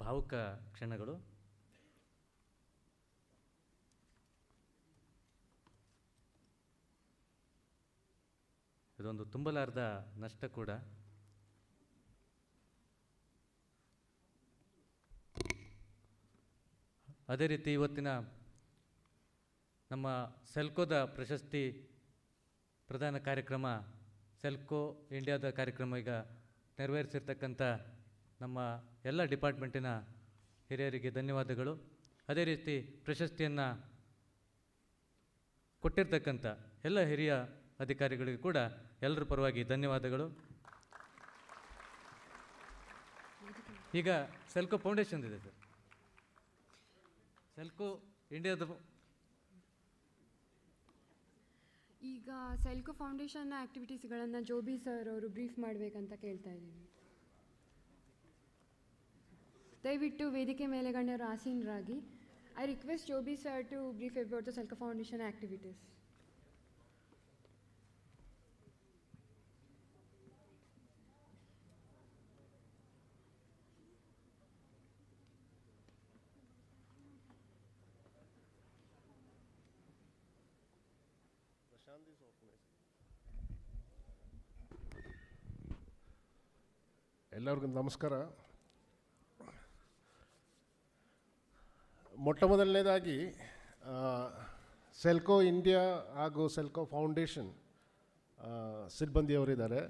ಭಾವುಕ ಕ್ಷಣಗಳು. ಇದೊಂದು ತುಂಬಲಾರದ ನಷ್ಟ ಕೂಡ. ಅದೇ ರೀತಿ ಇವತ್ತಿನ ನಮ್ಮ ಸೆಲ್ಕೋದ ಪ್ರಶಸ್ತಿ ಪ್ರದಾನ ಕಾರ್ಯಕ್ರಮ, ಸೆಲ್ಕೋ ಇಂಡಿಯಾದ ಕಾರ್ಯಕ್ರಮ ಈಗ ನೆರವೇರಿಸಿರ್ತಕ್ಕಂಥ ನಮ್ಮ ಎಲ್ಲ ಡಿಪಾರ್ಟ್ಮೆಂಟಿನ ಹಿರಿಯರಿಗೆ ಧನ್ಯವಾದಗಳು. ಅದೇ ರೀತಿ ಪ್ರಶಸ್ತಿಯನ್ನು ಕೊಟ್ಟಿರ್ತಕ್ಕಂಥ ಎಲ್ಲ ಹಿರಿಯ ಅಧಿಕಾರಿಗಳಿಗೂ ಕೂಡ ಎಲ್ಲರ ಪರವಾಗಿ ಧನ್ಯವಾದಗಳು. ಈಗ ಸೆಲ್ಕೋ ಫೌಂಡೇಶನ್ ಇದೆ ಸರ್. ಸೆಲ್ಕೋ ಇಂಡಿಯಾದ ಈಗ ಸೆಲ್ಕೋ ಫೌಂಡೇಶನ್ನ ಆ್ಯಕ್ಟಿವಿಟೀಸ್ಗಳನ್ನು ಜೋಬಿ ಸರ್ ಅವರು ಬ್ರೀಫ್ ಮಾಡಬೇಕಂತ ಕೇಳ್ತಾ ಇದ್ದೀವಿ. ದಯವಿಟ್ಟು ವೇದಿಕೆ ಮೇಲೆ ಗಣ್ಯರು ಆಸೀನರಾಗಿ. I request Joby sir to brief about the Selco foundation activities. ಎಲ್ಲರಿಗೂ ನಮಸ್ಕಾರ. ಮೊಟ್ಟ ಮೊದಲನೇದಾಗಿ ಸೆಲ್ಕೋ ಇಂಡಿಯಾ ಹಾಗೂ ಸೆಲ್ಕೋ ಫೌಂಡೇಶನ್ ಸಿಬ್ಬಂದಿಯವರಿದ್ದಾರೆ.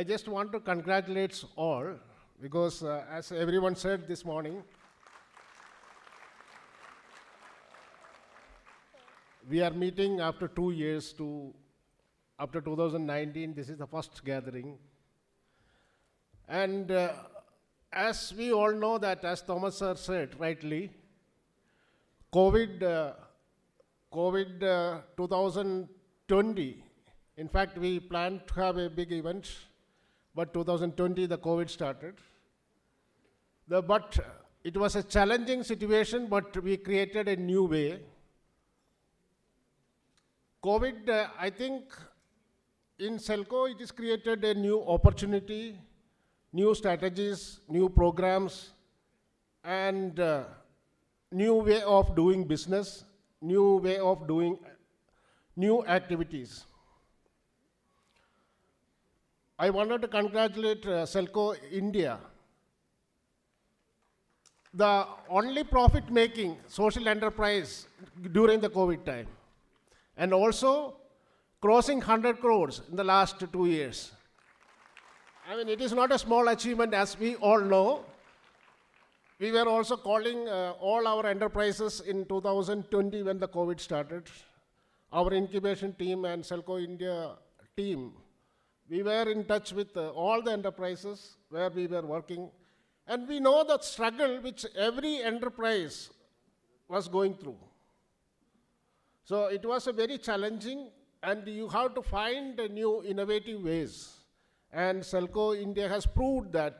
I just want to congratulates all because as everyone said this morning, we are meeting after 2 years after 2019. This is the first gathering. And as we all know that, as Thomas sir said rightly, COVID 2020, in fact we planned to have a big event, but 2020 the COVID started. But it was a challenging situation, but we created a new way. COVID, I think in Selco it has created a new opportunity, new strategies, new programs, and new way of doing business, new way of doing new activities. I wanted to congratulate Selco India, the only profit-making social enterprise during the COVID time, and also crossing 100 crores in the last 2 years. I mean, it is not a small achievement, as we all know. We were also calling all our enterprises in 2020 when the COVID started. Our incubation team and Selco India team, we were in touch with all the enterprises where we were working. And we know the struggle which every enterprise was going through. So it was a very challenging, and you have to find new innovative ways. And Selco India has proved that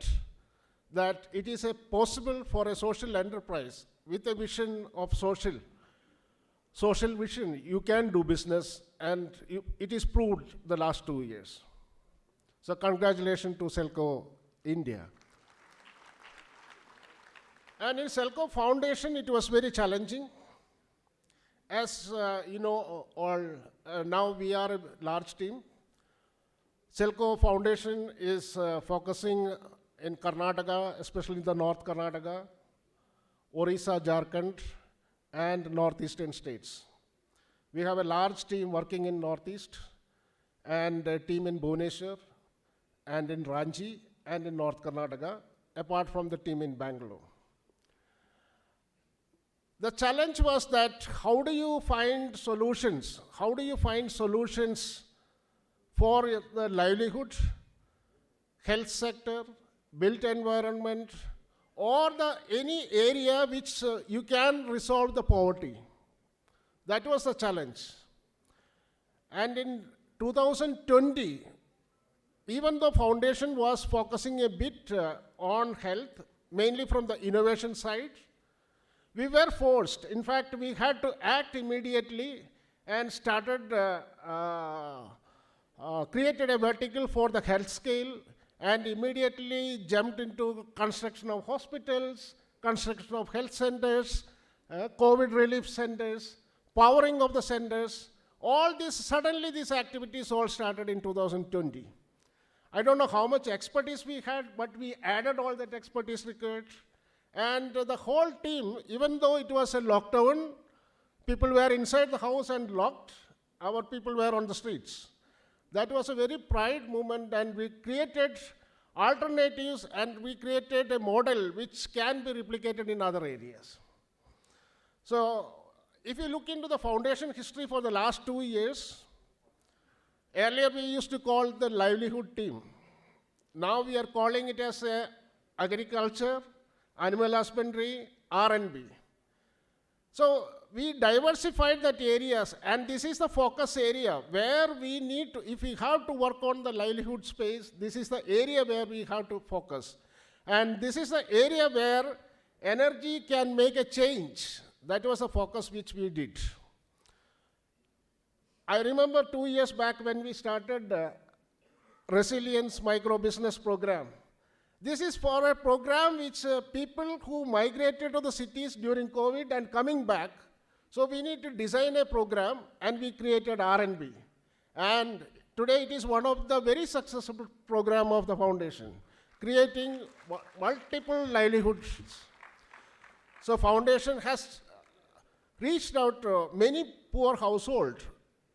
it is possible for a social enterprise with a vision of social vision. You can do business, and it is proved the last 2 years. So congratulations to Selco India. And in Selco Foundation, it was very challenging. As you know, now we are a large team. Selco Foundation is focusing in Karnataka, especially in the North Karnataka, Orissa, Jharkhand, and northeastern states. We have a large team working in Northeast, and a team in Bhubaneswar, and in Ranchi, and in North Karnataka, apart from the team in Bangalore. The challenge was that how do you find solutions? How do you find solutions for the livelihood, health sector, built environment, or any area which you can resolve the poverty? That was the challenge. And in 2020, even the foundation was focusing a bit on health, mainly from the innovation side, we were forced. In fact, we had to act immediately and started, created a vertical for the health scale and immediately jumped into construction of hospitals, construction of health centers, COVID relief centers, powering of the centers. All this, suddenly these activities all started in 2020. I don't know how much expertise we had, but we added all that expertise required. And the whole team, even though it was a lockdown, people were inside the house and locked, our people were on the streets. That was a very pride moment, and we created alternatives, and we created a model which can be replicated in other areas. So if you look into the foundation history for the last 2 years, earlier we used to call the livelihood team. Now we are calling it as agriculture, animal husbandry, R&B. So we diversified that areas, and this is the focus area where we need to, if we have to work on the livelihood space, this is the area where we have to focus. And this is the area where energy can make a change. That was the focus which we did. I remember 2 years back when we started Resilience Micro Business Program. This is for a program which people who migrated to the cities during COVID and coming back. So we need to design a program, and we created R&B. And today it is one of the very successful program of the foundation, creating multiple livelihoods. So foundation has reached out to many poor households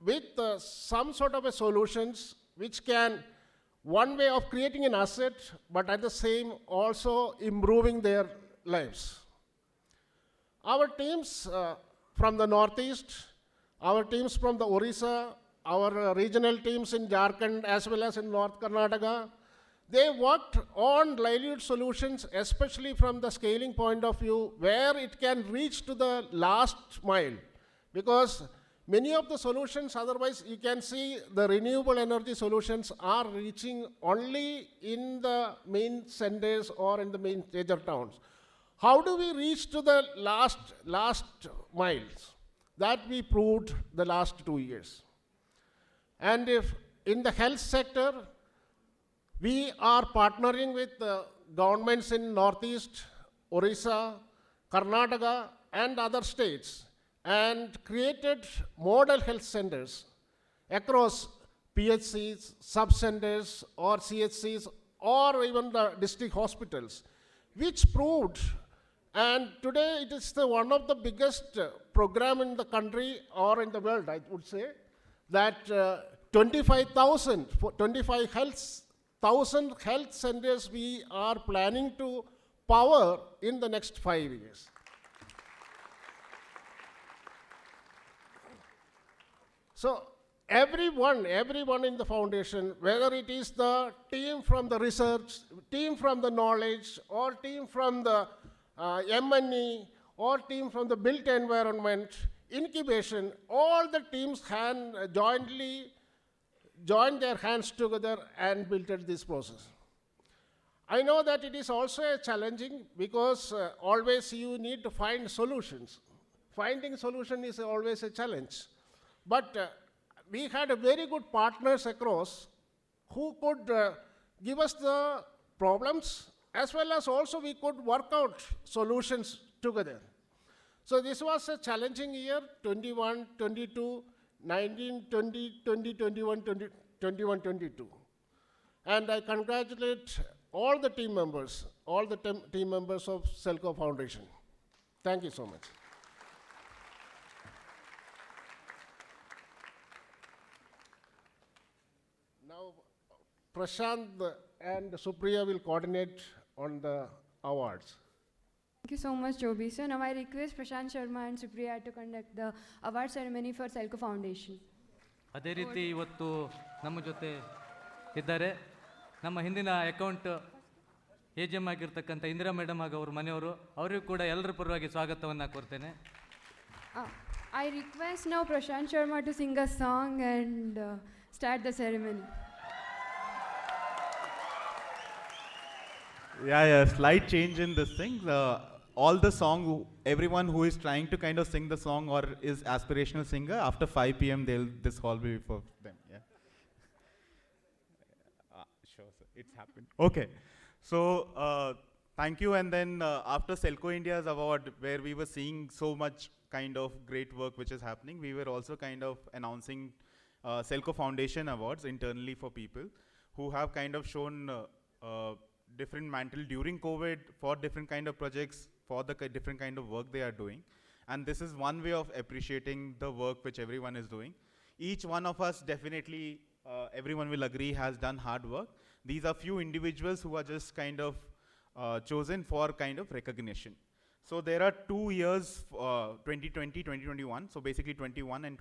with some sort of a solutions which can, one way of creating an asset, but at the same also improving their lives. Our teams from the Northeast, our teams from the Orissa, our regional teams in Jharkhand as well as in North Karnataka, they worked on livelihood solutions, especially from the scaling point of view, where it can reach to the last mile. Because many of the solutions, otherwise you can see the renewable energy solutions are reaching only in the main centers or in the main major towns. How do we reach to the last miles? That we proved the last 2 years. And if in the health sector, we are partnering with governments in Northeast, Orissa, Karnataka, and other states, and created model health centers across PHCs, sub-centers, or CHCs, or even the district hospitals, which proved, and today it is one of the biggest program in the country or in the world, I would say, that 25,000 health centers we are planning to power in the next 5 years. So everyone in the foundation, whether it is the team from the research, team from the knowledge, or team from the M&E, or team from the built environment, incubation, all the teams can jointly join their hands together and built this process. I know that it is also challenging because always you need to find solutions. Finding solution is always a challenge. But we had a very good partners across who could give us the problems, as well as also we could work out solutions together. So this was a challenging year, 21, 22, 19, 20, 20, 21, 20, 21, 22. And I congratulate all the team members, all the team members of Selco Foundation. Thank you so much. Now, Prashant and Supriya will coordinate on the awards. Thank you so much, Joby. So now I request Prashant Sharma and Supriya to conduct the award ceremony for Selco Foundation. ಅದೇ ರೀತಿ ಇವತ್ತು ನಮ್ಮ ಜೊತೆ ಇದ್ದಾರೆ ನಮ್ಮ ಹಿಂದಿನ account AGM ಆಗಿರ್ತಕ್ಕಂಥ Indira madam ಹಾಗೂ ಅವ್ರ ಮನೆಯವರು, ಅವರಿಗೂ ಕೂಡ ಎಲ್ಲರ ಪರವಾಗಿ ಸ್ವಾಗತವನ್ನು ಕೋರ್ತೇನೆ. I request now Prashant Sharma to sing a song and start the ceremony. Yeah, slight change in this thing. All the song, everyone who is trying to kind of sing the song or is aspirational singer, after 5 p.m. this hall will be for them. Yeah. Sure, sir. It's happened. Okay. So, thank you. And then after Selco India's award, where we were seeing so much kind of great work which is happening, we were also kind of announcing Selco Foundation Awards internally for people who have kind of shown different mantle during COVID for different kind of projects, for the different kind of work they are doing. And this is one way of appreciating the work which everyone is doing. Each one of us definitely, everyone will agree, has done hard work. These are few individuals who are just kind of chosen for kind of recognition. So there are 2 years, 2020, 2021, so basically 21 and